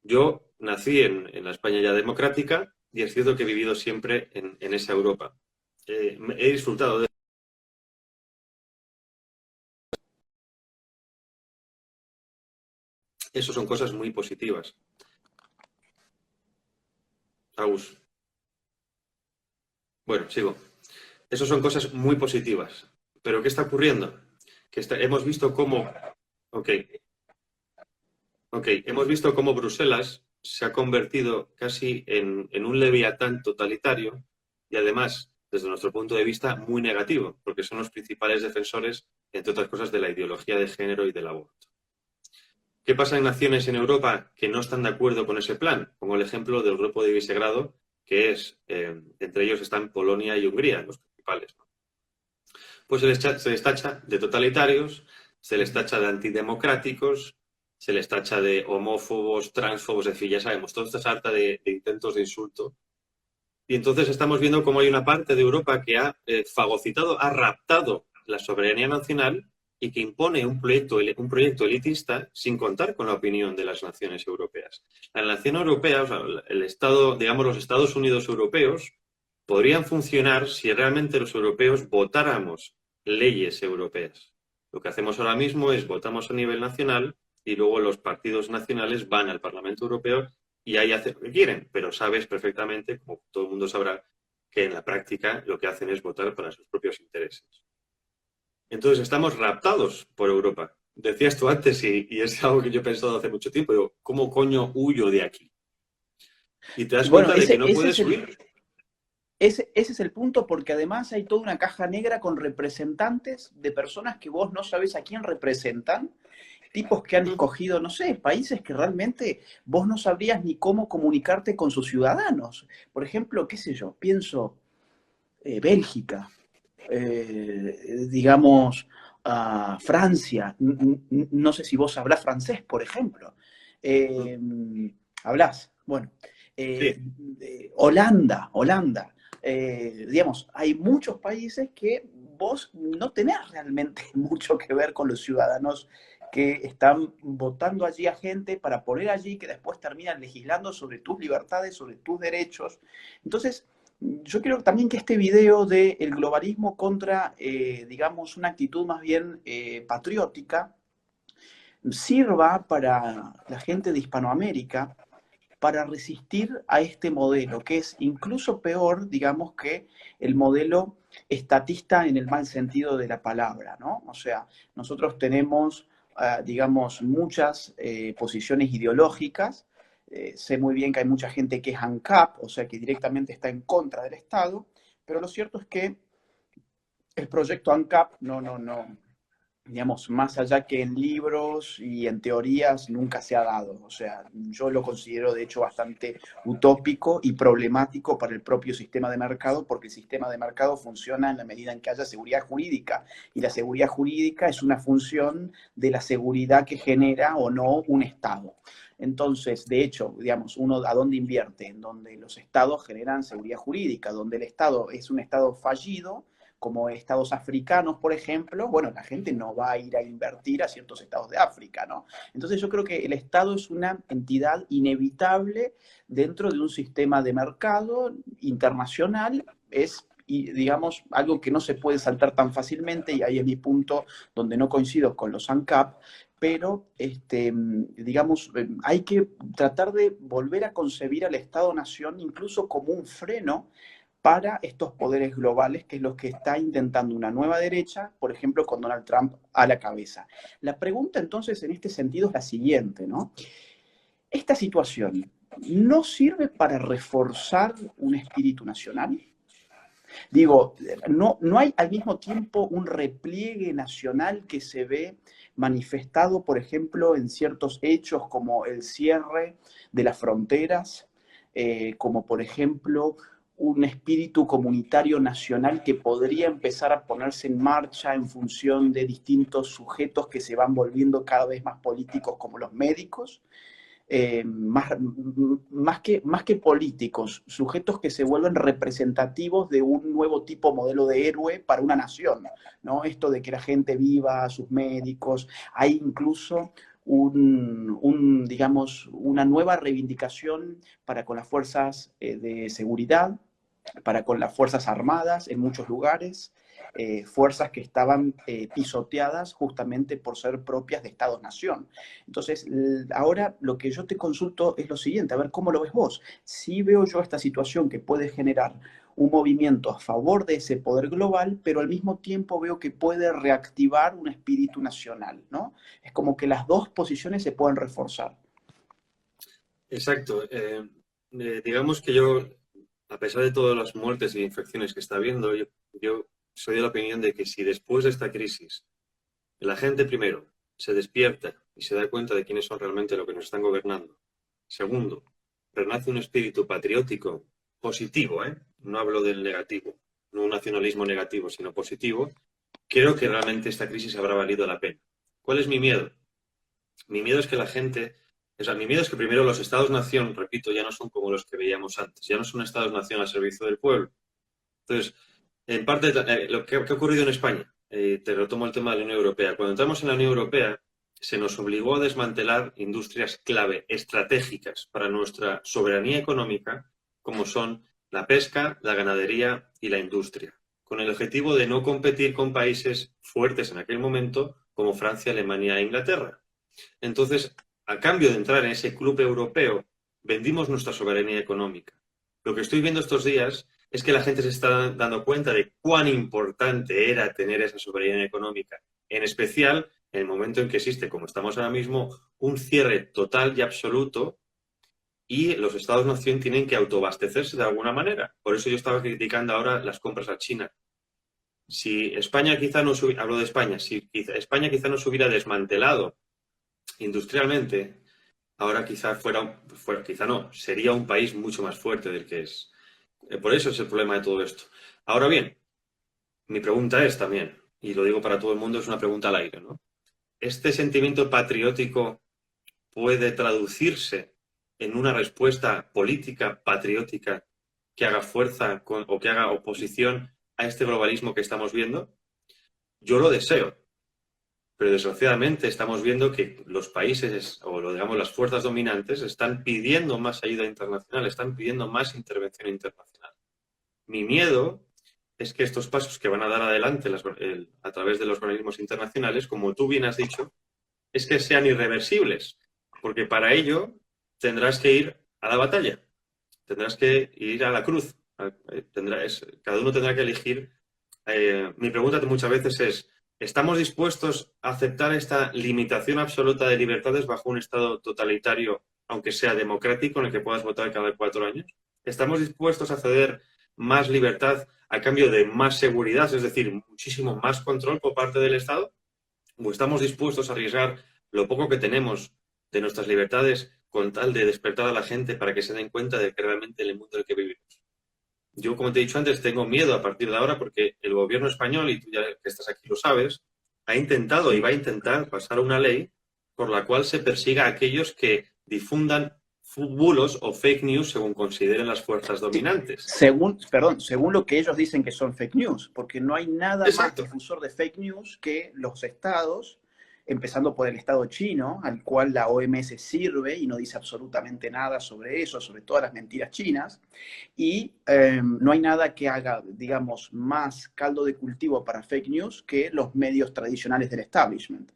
Yo nací en la España ya democrática y es cierto que he vivido siempre en esa Europa. He disfrutado de... Eso son cosas muy positivas. Agus. Bueno, sigo. Eso son cosas muy positivas. ¿Pero qué está ocurriendo? Hemos visto cómo... Ok. Hemos visto cómo Bruselas se ha convertido casi en un leviatán totalitario y además, desde nuestro punto de vista, muy negativo, porque son los principales defensores, entre otras cosas, de la ideología de género y del aborto. ¿Qué pasa en naciones en Europa que no están de acuerdo con ese plan? Pongo el ejemplo del grupo de Visegrado, que es, entre ellos están Polonia y Hungría, los principales, ¿no? Pues se les tacha de totalitarios, se les tacha de antidemocráticos, se les tacha de homófobos, transfobos, es decir, ya sabemos, toda esta sarta de intentos de insulto. Y entonces estamos viendo cómo hay una parte de Europa que ha fagocitado, ha raptado la soberanía nacional y que impone un proyecto elitista sin contar con la opinión de las naciones europeas. La nación europea, o sea, el Estado, digamos, los Estados Unidos europeos, podrían funcionar si realmente los europeos votáramos leyes europeas. Lo que hacemos ahora mismo es votamos a nivel nacional y luego los partidos nacionales van al Parlamento Europeo y ahí hacen lo que quieren, pero sabes perfectamente, como todo el mundo sabrá, que en la práctica lo que hacen es votar para sus propios intereses. Entonces estamos raptados por Europa. Decías tú antes, y es algo que yo he pensado hace mucho tiempo, digo, ¿cómo coño huyo de aquí? Y te das Bueno, cuenta de que no puedes huir. Ese es el punto, porque además hay toda una caja negra con representantes de personas que vos no sabés a quién representan, tipos que han escogido, no sé, países que realmente vos no sabrías ni cómo comunicarte con sus ciudadanos. Por ejemplo, qué sé yo, pienso Bélgica, digamos Francia, no sé si vos hablás francés, por ejemplo. ¿Hablás? Bueno. Sí. Holanda. Digamos, hay muchos países que vos no tenés realmente mucho que ver con los ciudadanos que están votando allí a gente para poner allí que después terminan legislando sobre tus libertades, sobre tus derechos. Entonces, yo creo también que este video del globalismo contra, digamos, una actitud más bien patriótica, sirva para la gente de Hispanoamérica para resistir a este modelo, que es incluso peor, digamos, que el modelo estatista en el mal sentido de la palabra, ¿no? O sea, nosotros tenemos, digamos, muchas posiciones ideológicas. Sé muy bien que hay mucha gente que es ANCAP, o sea, que directamente está en contra del Estado, pero lo cierto es que el proyecto ANCAP no, digamos, más allá que en libros y en teorías, nunca se ha dado. O sea, yo lo considero de hecho bastante utópico y problemático para el propio sistema de mercado, porque el sistema de mercado funciona en la medida en que haya seguridad jurídica, y la seguridad jurídica es una función de la seguridad que genera o no un Estado. Entonces, de hecho, digamos, uno a dónde invierte, en donde los estados generan seguridad jurídica, donde el Estado es un Estado fallido, como estados africanos, por ejemplo, bueno, la gente no va a ir a invertir a ciertos estados de África, ¿no? Entonces yo creo que el Estado es una entidad inevitable dentro de un sistema de mercado internacional, es, y, digamos, algo que no se puede saltar tan fácilmente, y ahí es mi punto donde no coincido con los ANCAP, pero digamos, hay que tratar de volver a concebir al Estado-Nación incluso como un freno para estos poderes globales, que es lo que está intentando una nueva derecha, por ejemplo, con Donald Trump a la cabeza. La pregunta entonces en este sentido es la siguiente, ¿no? ¿Esta situación no sirve para reforzar un espíritu nacional? Digo, no hay al mismo tiempo un repliegue nacional que se ve manifestado, por ejemplo, en ciertos hechos como el cierre de las fronteras, como por ejemplo un espíritu comunitario nacional que podría empezar a ponerse en marcha en función de distintos sujetos que se van volviendo cada vez más políticos, como los médicos, más que políticos, sujetos que se vuelven representativos de un nuevo tipo modelo de héroe para una nación, ¿no? Esto de que la gente viva, sus médicos, hay incluso digamos, una nueva reivindicación para con las fuerzas de seguridad, para con las Fuerzas Armadas en muchos lugares, fuerzas que estaban pisoteadas justamente por ser propias de Estados-nación. Entonces, ahora lo que yo te consulto es lo siguiente, a ver cómo lo ves vos. Si veo yo esta situación que puede generar un movimiento a favor de ese poder global, pero al mismo tiempo veo que puede reactivar un espíritu nacional, ¿no? Es como que las dos posiciones se pueden reforzar. Exacto. Digamos que yo, a pesar de todas las muertes y infecciones que está habiendo, yo soy de la opinión de que si después de esta crisis la gente primero se despierta y se da cuenta de quiénes son realmente los que nos están gobernando. Segundo, renace un espíritu patriótico positivo, ¿eh? No hablo del negativo, no un nacionalismo negativo, sino positivo. Creo que realmente esta crisis habrá valido la pena. ¿Cuál es mi miedo? Mi miedo es que la gente... O sea, mi miedo es que primero los estados-nación, repito, ya no son como los que veíamos antes. Ya no son estados-nación al servicio del pueblo. Entonces, en parte, lo que ha ocurrido en España, te retomo el tema de la Unión Europea. Cuando entramos en la Unión Europea, se nos obligó a desmantelar industrias clave, estratégicas para nuestra soberanía económica, como son la pesca, la ganadería y la industria, con el objetivo de no competir con países fuertes en aquel momento, como Francia, Alemania e Inglaterra. Entonces, a cambio de entrar en ese club europeo, vendimos nuestra soberanía económica. Lo que estoy viendo estos días es que la gente se está dando cuenta de cuán importante era tener esa soberanía económica, en especial en el momento en que existe, como estamos ahora mismo, un cierre total y absoluto y los estados-nación tienen que autoabastecerse de alguna manera. Por eso yo estaba criticando ahora las compras a China. Si España quizá no hablo de España, si España quizá no se hubiera desmantelado industrialmente, ahora quizá quizá no, sería un país mucho más fuerte del que es. Por eso es el problema de todo esto. Ahora bien, mi pregunta es también, y lo digo para todo el mundo, es una pregunta al aire, ¿no? ¿Este sentimiento patriótico puede traducirse en una respuesta política patriótica que haga fuerza o que haga oposición a este globalismo que estamos viendo? Yo lo deseo, pero desgraciadamente estamos viendo que los países, o digamos las fuerzas dominantes, están pidiendo más ayuda internacional, están pidiendo más intervención internacional. Mi miedo es que estos pasos que van a dar adelante a través de los organismos internacionales, como tú bien has dicho, es que sean irreversibles, porque para ello tendrás que ir a la batalla, tendrás que ir a la cruz, cada uno tendrá que elegir. Mi pregunta muchas veces es, ¿estamos dispuestos a aceptar esta limitación absoluta de libertades bajo un Estado totalitario, aunque sea democrático, en el que puedas votar cada 4 años? ¿Estamos dispuestos a ceder más libertad a cambio de más seguridad, es decir, muchísimo más control por parte del Estado? ¿O estamos dispuestos a arriesgar lo poco que tenemos de nuestras libertades con tal de despertar a la gente para que se den cuenta de que realmente en el mundo en el que vivimos? Yo, como te he dicho antes, tengo miedo a partir de ahora porque el gobierno español, y tú ya que estás aquí lo sabes, ha intentado y va a intentar pasar una ley por la cual se persiga a aquellos que difundan bulos o fake news según consideren las fuerzas dominantes. Según lo que ellos dicen que son fake news, porque no hay nada Exacto. más difusor de fake news que los estados, empezando por el estado chino, al cual la OMS sirve y no dice absolutamente nada sobre eso, sobre todas las mentiras chinas, y no hay nada que haga, digamos, más caldo de cultivo para fake news que los medios tradicionales del establishment,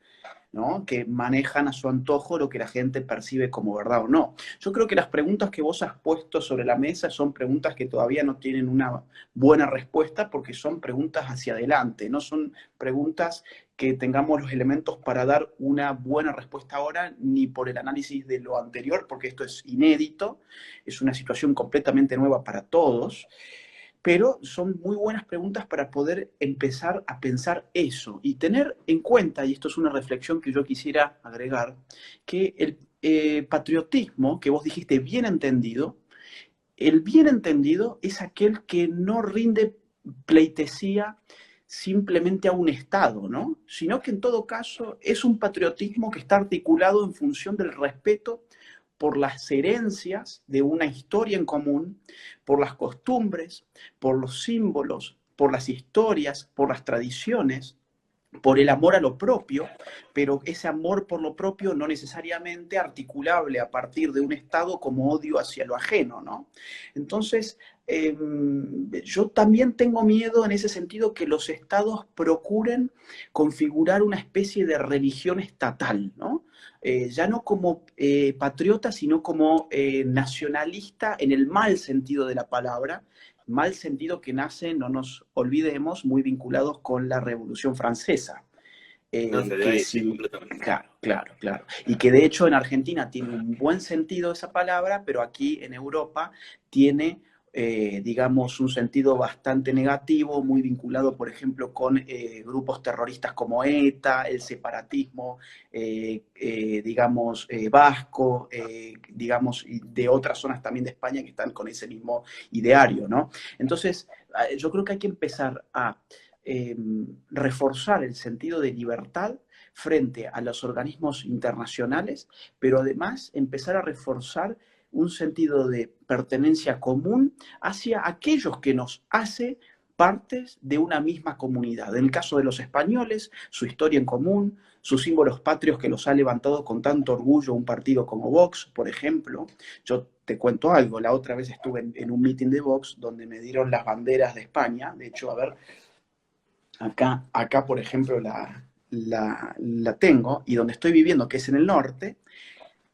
¿no? Que manejan a su antojo lo que la gente percibe como verdad o no. Yo creo que las preguntas que vos has puesto sobre la mesa son preguntas que todavía no tienen una buena respuesta porque son preguntas hacia adelante, no son preguntas que tengamos los elementos para dar una buena respuesta ahora, ni por el análisis de lo anterior, porque esto es inédito, es una situación completamente nueva para todos. Pero son muy buenas preguntas para poder empezar a pensar eso y tener en cuenta, y esto es una reflexión que yo quisiera agregar, que el patriotismo, que vos dijiste bien entendido, el bien entendido es aquel que no rinde pleitesía simplemente a un Estado, ¿no? Sino que en todo caso es un patriotismo que está articulado en función del respeto por las herencias de una historia en común, por las costumbres, por los símbolos, por las historias, por las tradiciones, por el amor a lo propio, pero ese amor por lo propio no necesariamente articulable a partir de un Estado como odio hacia lo ajeno, ¿no? Entonces, yo también tengo miedo en ese sentido que los Estados procuren configurar una especie de religión estatal, ¿no? Ya no como patriota, sino como nacionalista en el mal sentido de la palabra, mal sentido que nace, no nos olvidemos, muy vinculados con la Revolución Francesa. Nace de Que ahí, sí, sí, completamente. claro, claro, claro. Y que de hecho en Argentina tiene un buen sentido esa palabra, pero aquí en Europa tiene, digamos, un sentido bastante negativo, muy vinculado, por ejemplo, con grupos terroristas como ETA, el separatismo, digamos, vasco, digamos, y de otras zonas también de España que están con ese mismo ideario, ¿no? Entonces, yo creo que hay que empezar a reforzar el sentido de libertad frente a los organismos internacionales, pero además empezar a reforzar un sentido de pertenencia común hacia aquellos que nos hace partes de una misma comunidad. En el caso de los españoles, su historia en común, sus símbolos patrios que los ha levantado con tanto orgullo un partido como Vox, por ejemplo. Yo te cuento algo, la otra vez estuve en un meeting de Vox donde me dieron las banderas de España. De hecho, a ver, acá por ejemplo, la tengo, y donde estoy viviendo, que es en el norte,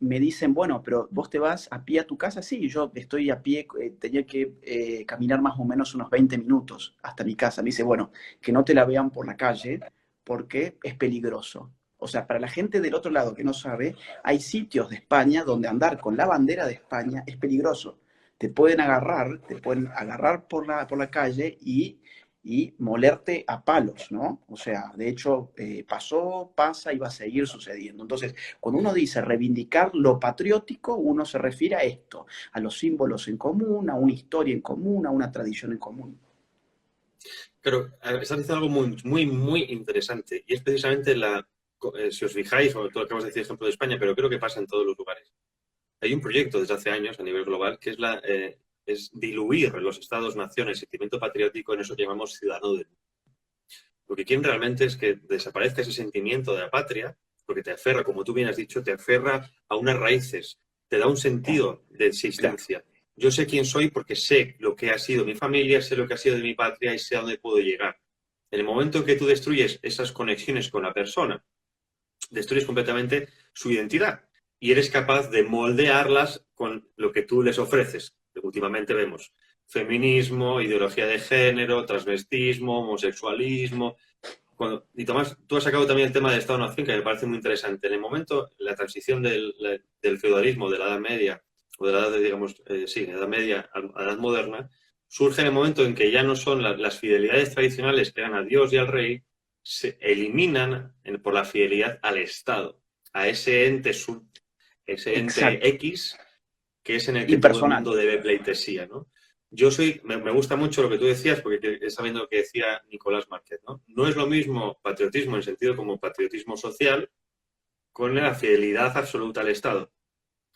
me dicen, bueno, pero vos te vas a pie a tu casa. Sí, yo estoy a pie, tenía que caminar más o menos unos 20 minutos hasta mi casa. Me dice, bueno, que no te la vean por la calle porque es peligroso. O sea, para la gente del otro lado que no sabe, hay sitios de España donde andar con la bandera de España es peligroso. Te pueden agarrar por la calle y molerte a palos, ¿no? O sea, de hecho, pasó, pasa y va a seguir sucediendo. Entonces, cuando uno dice reivindicar lo patriótico, uno se refiere a esto, a los símbolos en común, a una historia en común, a una tradición en común. Pero estás diciendo algo muy, muy, muy interesante y es precisamente si os fijáis, o tú acabas de decir ejemplo de España, pero creo que pasa en todos los lugares. Hay un proyecto desde hace años a nivel global que es diluir los estados-nación el sentimiento patriótico en eso que llamamos ciudadano del mundo. Lo que quieren realmente es que desaparezca ese sentimiento de la patria, porque te aferra, como tú bien has dicho, te aferra a unas raíces, te da un sentido de existencia. Yo sé quién soy porque sé lo que ha sido mi familia, sé lo que ha sido de mi patria y sé a dónde puedo llegar. En el momento en que tú destruyes esas conexiones con la persona, destruyes completamente su identidad y eres capaz de moldearlas con lo que tú les ofreces. Últimamente vemos feminismo, ideología de género, transvestismo, homosexualismo. Y Tomás, tú has sacado también el tema del Estado-Nación, que me parece muy interesante. En el momento, la transición del feudalismo, de la Edad Media, o de la Edad, digamos, Edad Media a la Edad Moderna, surge en el momento en que ya no son las fidelidades tradicionales que eran a Dios y al rey, se eliminan por la fidelidad al Estado, a ese ente Exacto. X, que es en el que todo el Impersonal. mundo debe pleitesía, ¿no? Me gusta mucho lo que tú decías, porque está viendo lo que decía Nicolás Márquez, ¿no? No es lo mismo patriotismo en sentido como patriotismo social con la fidelidad absoluta al Estado.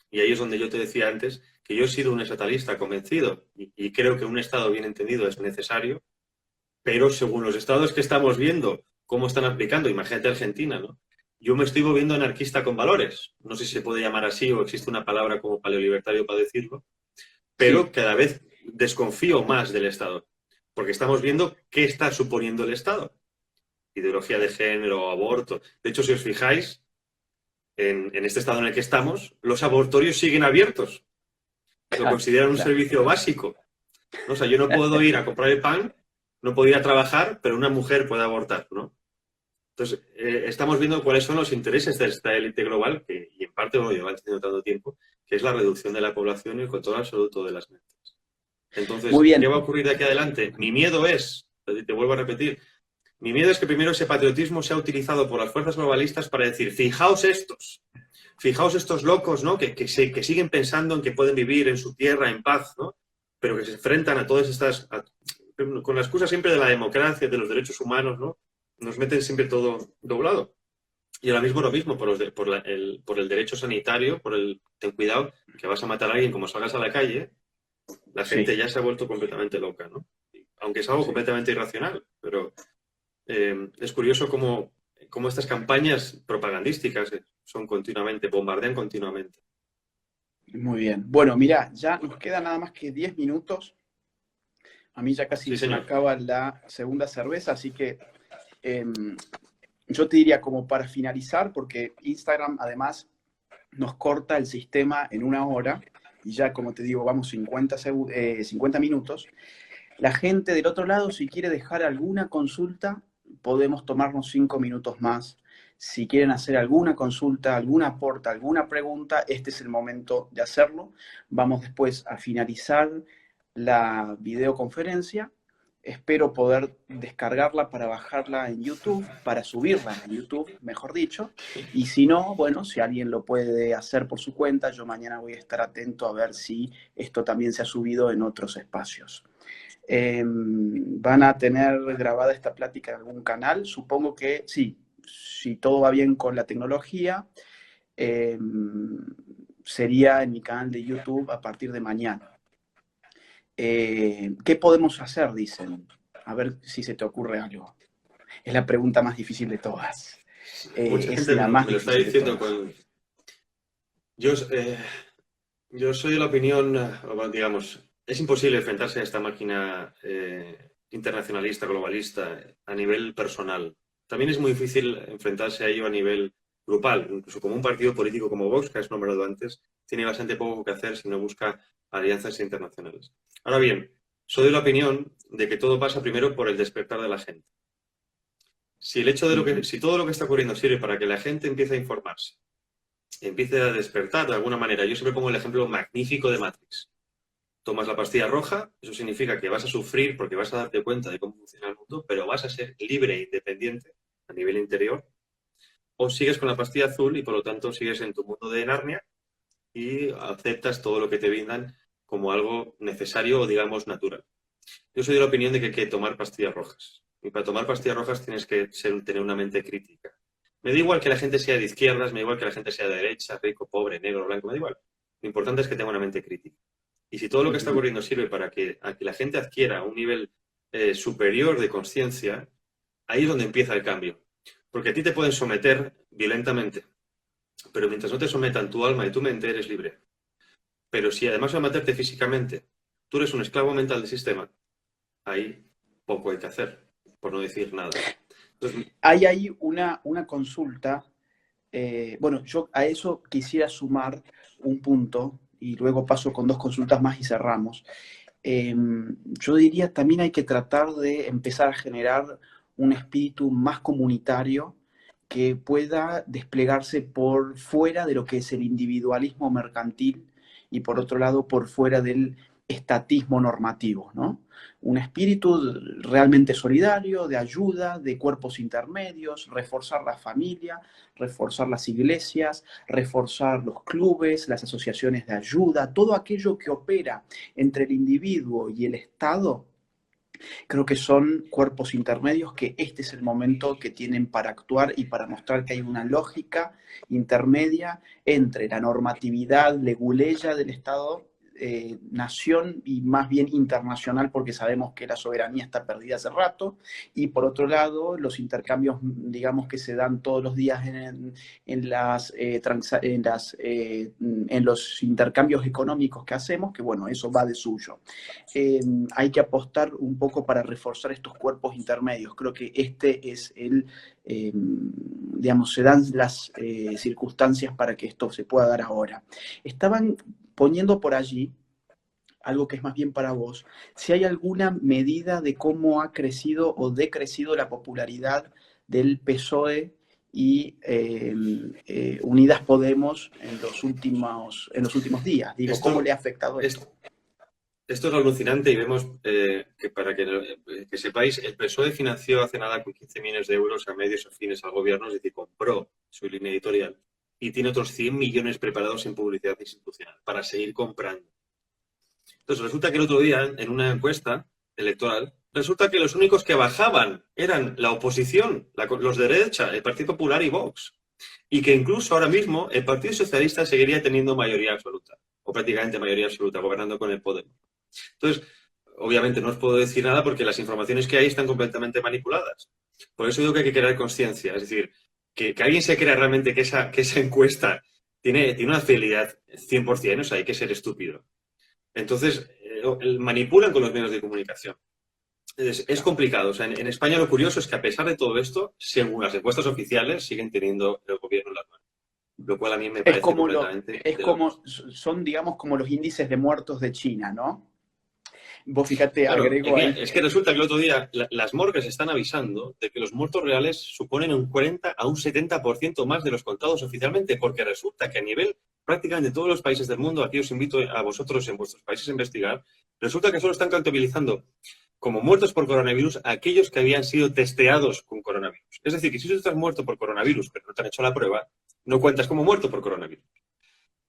Y ahí es donde yo te decía antes que yo he sido un estatalista convencido y creo que un Estado bien entendido es necesario, pero según los estados que estamos viendo, cómo están aplicando, imagínate Argentina, ¿no? Yo me estoy volviendo anarquista con valores. No sé si se puede llamar así o existe una palabra como paleolibertario para decirlo, pero Sí, cada vez desconfío más del Estado, porque estamos viendo qué está suponiendo el Estado. Ideología de género, aborto. De hecho, si os fijáis, en este estado en el que estamos, los abortorios siguen abiertos. Lo claro, consideran un claro. servicio básico. ¿No? O sea, yo no puedo ir a comprar el pan, no puedo ir a trabajar, pero una mujer puede abortar, ¿no? Entonces, estamos viendo cuáles son los intereses de esta élite global, y en parte, bueno, llevan teniendo tanto tiempo, que es la reducción de la población y el control absoluto de las mentes. Muy Entonces, ¿qué bien. va a ocurrir de aquí adelante? Mi miedo es, te vuelvo a repetir, mi miedo es que primero ese patriotismo sea utilizado por las fuerzas globalistas para decir, fijaos estos locos, ¿no? Que siguen pensando en que pueden vivir en su tierra en paz, ¿no? pero que se enfrentan a todas estas, con la excusa siempre de la democracia, de los derechos humanos, ¿no? Nos meten siempre todo doblado. Y ahora mismo lo mismo, por el derecho sanitario, ten cuidado, que vas a matar a alguien como salgas a la calle, la gente ya se ha vuelto completamente loca, ¿no? Aunque es algo completamente irracional, pero es curioso cómo estas campañas propagandísticas son continuamente, bombardean continuamente. Muy bien. Bueno, mira, ya nos queda nada más que 10 minutos. A mí ya casi se me acaba la segunda cerveza, así que yo te diría como para finalizar, porque Instagram además nos corta el sistema en 1 hora, y ya como te digo, vamos 50 minutos. La gente del otro lado, si quiere dejar alguna consulta, podemos tomarnos 5 minutos más. Si quieren hacer alguna consulta, alguna aporta, alguna pregunta, este es el momento de hacerlo. Vamos después a finalizar la videoconferencia. Espero poder descargarla para bajarla en YouTube, para subirla en YouTube, mejor dicho. Y si no, bueno, si alguien lo puede hacer por su cuenta, yo mañana voy a estar atento a ver si esto también se ha subido en otros espacios. ¿Van a tener grabada esta plática en algún canal? Supongo que sí, si todo va bien con la tecnología, sería en mi canal de YouTube a partir de mañana. ¿Qué podemos hacer? Dicen. A ver si se te ocurre algo. Es la pregunta más difícil de todas. Mucha gente me lo está diciendo. Yo soy de la opinión, digamos, es imposible enfrentarse a esta máquina internacionalista, globalista, a nivel personal. También es muy difícil enfrentarse a ello a nivel grupal. Incluso como un partido político como Vox, que has nombrado antes, tiene bastante poco que hacer si no busca alianzas internacionales. Ahora bien, soy de la opinión de que todo pasa primero por el despertar de la gente. Si todo lo que está ocurriendo sirve para que la gente empiece a informarse, empiece a despertar de alguna manera, yo siempre pongo el ejemplo magnífico de Matrix. Tomas la pastilla roja, eso significa que vas a sufrir porque vas a darte cuenta de cómo funciona el mundo, pero vas a ser libre e independiente a nivel interior. O sigues con la pastilla azul y por lo tanto sigues en tu mundo de Narnia y aceptas todo lo que te brindan como algo necesario o digamos natural. Yo soy de la opinión de que hay que tomar pastillas rojas. Y para tomar pastillas rojas tienes que tener una mente crítica. Me da igual que la gente sea de izquierdas, me da igual que la gente sea de derecha, rico, pobre, negro, blanco, me da igual. Lo importante es que tenga una mente crítica. Y si todo lo que está ocurriendo sirve para que la gente adquiera un nivel superior de conciencia, ahí es donde empieza el cambio. Porque a ti te pueden someter violentamente, pero mientras no te sometan tu alma y tu mente, eres libre. Pero si además de someterte físicamente, tú eres un esclavo mental del sistema, ahí poco hay que hacer, por no decir nada. Entonces, hay ahí una consulta. Bueno, yo a eso quisiera sumar un punto y luego paso con 2 consultas más y cerramos. Yo diría también hay que tratar de empezar a generar un espíritu más comunitario que pueda desplegarse por fuera de lo que es el individualismo mercantil y por otro lado por fuera del estatismo normativo, ¿no? Un espíritu realmente solidario, de ayuda, de cuerpos intermedios, reforzar la familia, reforzar las iglesias, reforzar los clubes, las asociaciones de ayuda, todo aquello que opera entre el individuo y el Estado. Creo que son cuerpos intermedios que este es el momento que tienen para actuar y para mostrar que hay una lógica intermedia entre la normatividad leguleya del Estado, nación y más bien internacional, porque sabemos que la soberanía está perdida hace rato, y por otro lado los intercambios, digamos, que se dan todos los días en los intercambios económicos que hacemos, que bueno, eso va de suyo. Hay que apostar un poco para reforzar estos cuerpos intermedios. Creo que este es digamos, se dan las circunstancias para que esto se pueda dar ahora. Estaban poniendo por allí algo que es más bien para vos, si hay alguna medida de cómo ha crecido o decrecido la popularidad del PSOE y Unidas Podemos en los últimos días. Digo, ¿cómo le ha afectado esto? Esto es alucinante y vemos que para que sepáis, el PSOE financió hace nada con 15 millones de euros a medios afines al gobierno, es decir, compró su línea editorial y tiene otros 100 millones preparados en publicidad institucional para seguir comprando. Entonces resulta que el otro día, en una encuesta electoral, resulta que los únicos que bajaban eran la oposición, los de derecha, el Partido Popular y Vox. Y que incluso ahora mismo el Partido Socialista seguiría teniendo mayoría absoluta, o prácticamente mayoría absoluta, gobernando con el Podemos. Entonces, obviamente no os puedo decir nada porque las informaciones que hay están completamente manipuladas. Por eso digo que hay que crear conciencia. Es decir, que alguien se crea realmente que esa encuesta tiene una fidelidad 100%, o sea, hay que ser estúpido. Entonces, manipulan con los medios de comunicación. Es complicado. O sea, en España lo curioso es que a pesar de todo esto, según las encuestas oficiales, siguen teniendo el gobierno en las manos. Lo cual a mí me parece completamente... Son, digamos, como los índices de muertos de China, ¿no? Vos fíjate, Claro, agrego ahí. es que resulta que el otro día las morgues están avisando de que los muertos reales suponen un 40 a un 70% más de los contados oficialmente, porque resulta que a nivel prácticamente todos los países del mundo, aquí os invito a vosotros en vuestros países a investigar, resulta que solo están contabilizando como muertos por coronavirus a aquellos que habían sido testeados con coronavirus. Es decir, que si tú estás muerto por coronavirus, pero no te han hecho la prueba, no cuentas como muerto por coronavirus.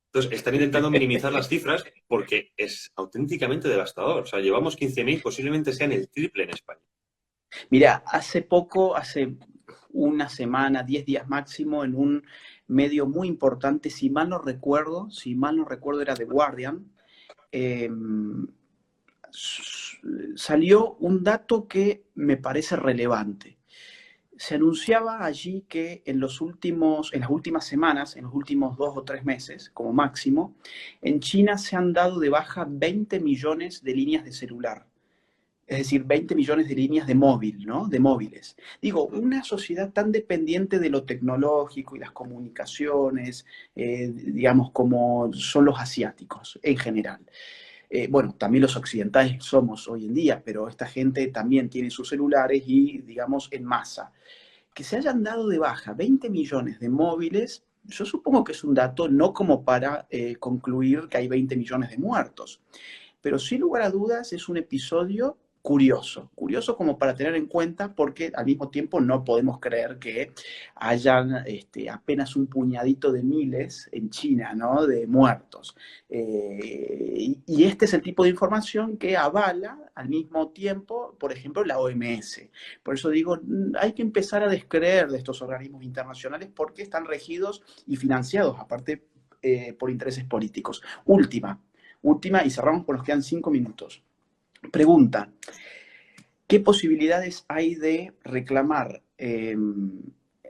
Entonces, están intentando minimizar las cifras porque es auténticamente devastador. O sea, llevamos 15.000, posiblemente sean el triple en España. Mira, hace una semana, 10 días máximo, en un medio muy importante, si mal no recuerdo era The Guardian, salió un dato que me parece relevante. Se anunciaba allí que en las últimas semanas, en los últimos 2 o 3 meses, como máximo, en China se han dado de baja 20 millones de líneas de celular. Es decir, 20 millones de líneas de móvil, ¿no? De móviles. Digo, una sociedad tan dependiente de lo tecnológico y las comunicaciones, digamos, como son los asiáticos en general. Bueno, también los occidentales somos hoy en día, pero esta gente también tiene sus celulares y, digamos, en masa. Que se hayan dado de baja 20 millones de móviles, yo supongo que es un dato no como para concluir que hay 20 millones de muertos, pero sin lugar a dudas es un episodio curioso como para tener en cuenta, porque al mismo tiempo no podemos creer que hayan apenas un puñadito de miles en China, ¿no? De muertos. Y este es el tipo de información que avala al mismo tiempo, por ejemplo, la OMS. Por eso digo, hay que empezar a descreer de estos organismos internacionales porque están regidos y financiados, aparte, por intereses políticos. Última, y cerramos porque nos quedan 5 minutos. Pregunta, ¿qué posibilidades hay de reclamar,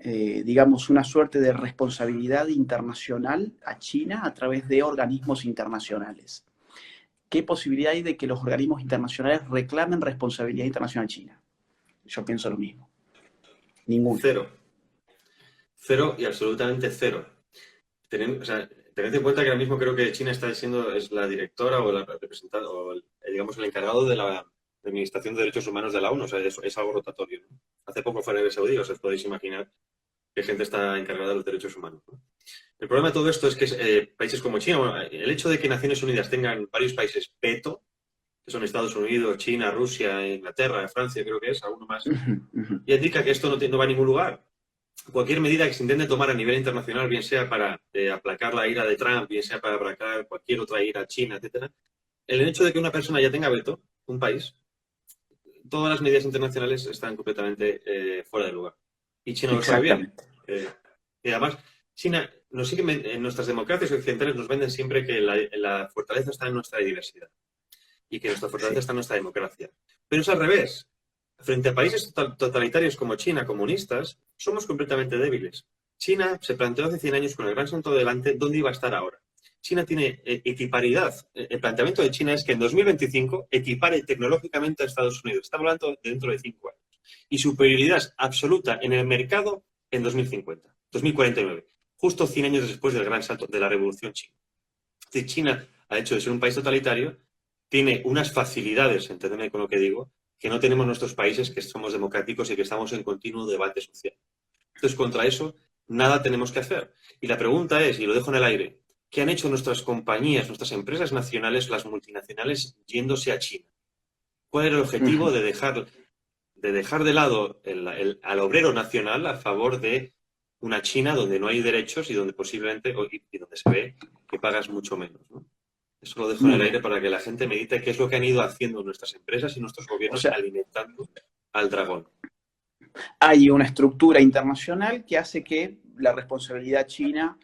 digamos, una suerte de responsabilidad internacional a China a través de organismos internacionales? ¿Qué posibilidad hay de que los organismos internacionales reclamen responsabilidad internacional a China? Yo pienso lo mismo. Ninguna. Cero y absolutamente cero. Tened en cuenta que ahora mismo creo que China es la directora o la representante, o digamos el encargado de la Administración de Derechos Humanos de la ONU, o sea, es algo rotatorio, ¿no? Hace poco fue Arabia Saudí, os podéis imaginar qué gente está encargada de los derechos humanos, ¿no? El problema de todo esto es que países como China, bueno, el hecho de que Naciones Unidas tengan varios países veto, que son Estados Unidos, China, Rusia, Inglaterra, Francia, creo que es, alguno más, ya indica que esto no va a ningún lugar. Cualquier medida que se intente tomar a nivel internacional, bien sea para aplacar la ira de Trump, bien sea para aplacar cualquier otra ira a China, etcétera, el hecho de que una persona ya tenga veto, un país, todas las medidas internacionales están completamente fuera de lugar. Y China lo sabe bien. Y además, China en nuestras democracias occidentales nos venden siempre que la fortaleza está en nuestra diversidad y que nuestra fortaleza está en nuestra democracia. Pero es al revés. Frente a países totalitarios como China, comunistas, somos completamente débiles. China se planteó hace 100 años con el gran salto delante dónde iba a estar ahora. China tiene equiparidad. El planteamiento de China es que en 2025 equipare tecnológicamente a Estados Unidos. Estamos hablando de dentro de 5 años. Y superioridad absoluta en el mercado en 2050, 2049, justo 100 años después del gran salto de la revolución china. China, al hecho de ser un país totalitario, tiene unas facilidades, entendedme con lo que digo, que no tenemos nuestros países que somos democráticos y que estamos en continuo debate social. Entonces, contra eso, nada tenemos que hacer. Y la pregunta es, y lo dejo en el aire, ¿qué han hecho nuestras compañías, nuestras empresas nacionales, las multinacionales, yéndose a China? ¿Cuál era el objetivo de dejar de lado al obrero nacional a favor de una China donde no hay derechos y donde posiblemente, y donde se ve que pagas mucho menos, ¿no? Eso lo dejo en el aire para que la gente medite qué es lo que han ido haciendo nuestras empresas y nuestros gobiernos alimentando al dragón. Hay una estructura internacional que hace que la responsabilidad china,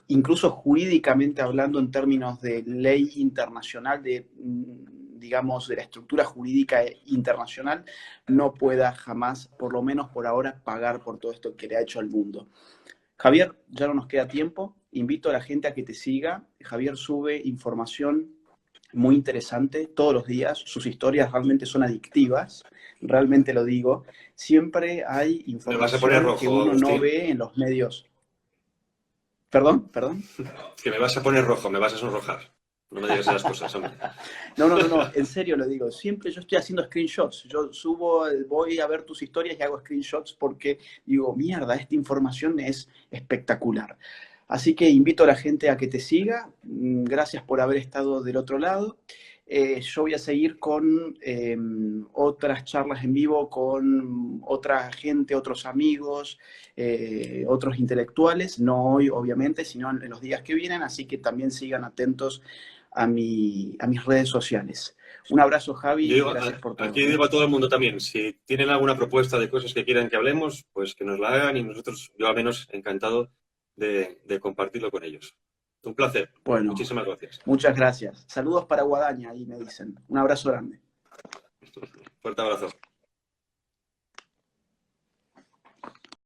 incluso jurídicamente hablando en términos de ley internacional, digamos, de la estructura jurídica internacional, no pueda jamás, por lo menos por ahora, pagar por todo esto que le ha hecho al mundo. Javier, ya no nos queda tiempo. Invito a la gente a que te siga. Javier sube información muy interesante todos los días. Sus historias realmente son adictivas, realmente lo digo. Siempre hay información que uno no ve en los medios. ¿Perdón? Que me vas a poner rojo, me vas a sonrojar. No me digas esas cosas, hombre. No, en serio lo digo. Siempre yo estoy haciendo screenshots. Yo voy a ver tus historias y hago screenshots porque digo, mierda, esta información es espectacular. Así que invito a la gente a que te siga. Gracias por haber estado del otro lado. Yo voy a seguir con otras charlas en vivo con otra gente, otros amigos, otros intelectuales. No hoy, obviamente, sino en los días que vienen. Así que también sigan atentos a mis redes sociales. Un abrazo, Javi. Gracias por todo. Aquí digo a todo el mundo también, si tienen alguna propuesta de cosas que quieran que hablemos, pues que nos la hagan y nosotros, yo al menos, encantado de compartirlo con ellos. Un placer. Bueno, muchísimas gracias. Muchas gracias. Saludos para Guadaña, ahí me dicen. Un abrazo grande. Fuerte abrazo.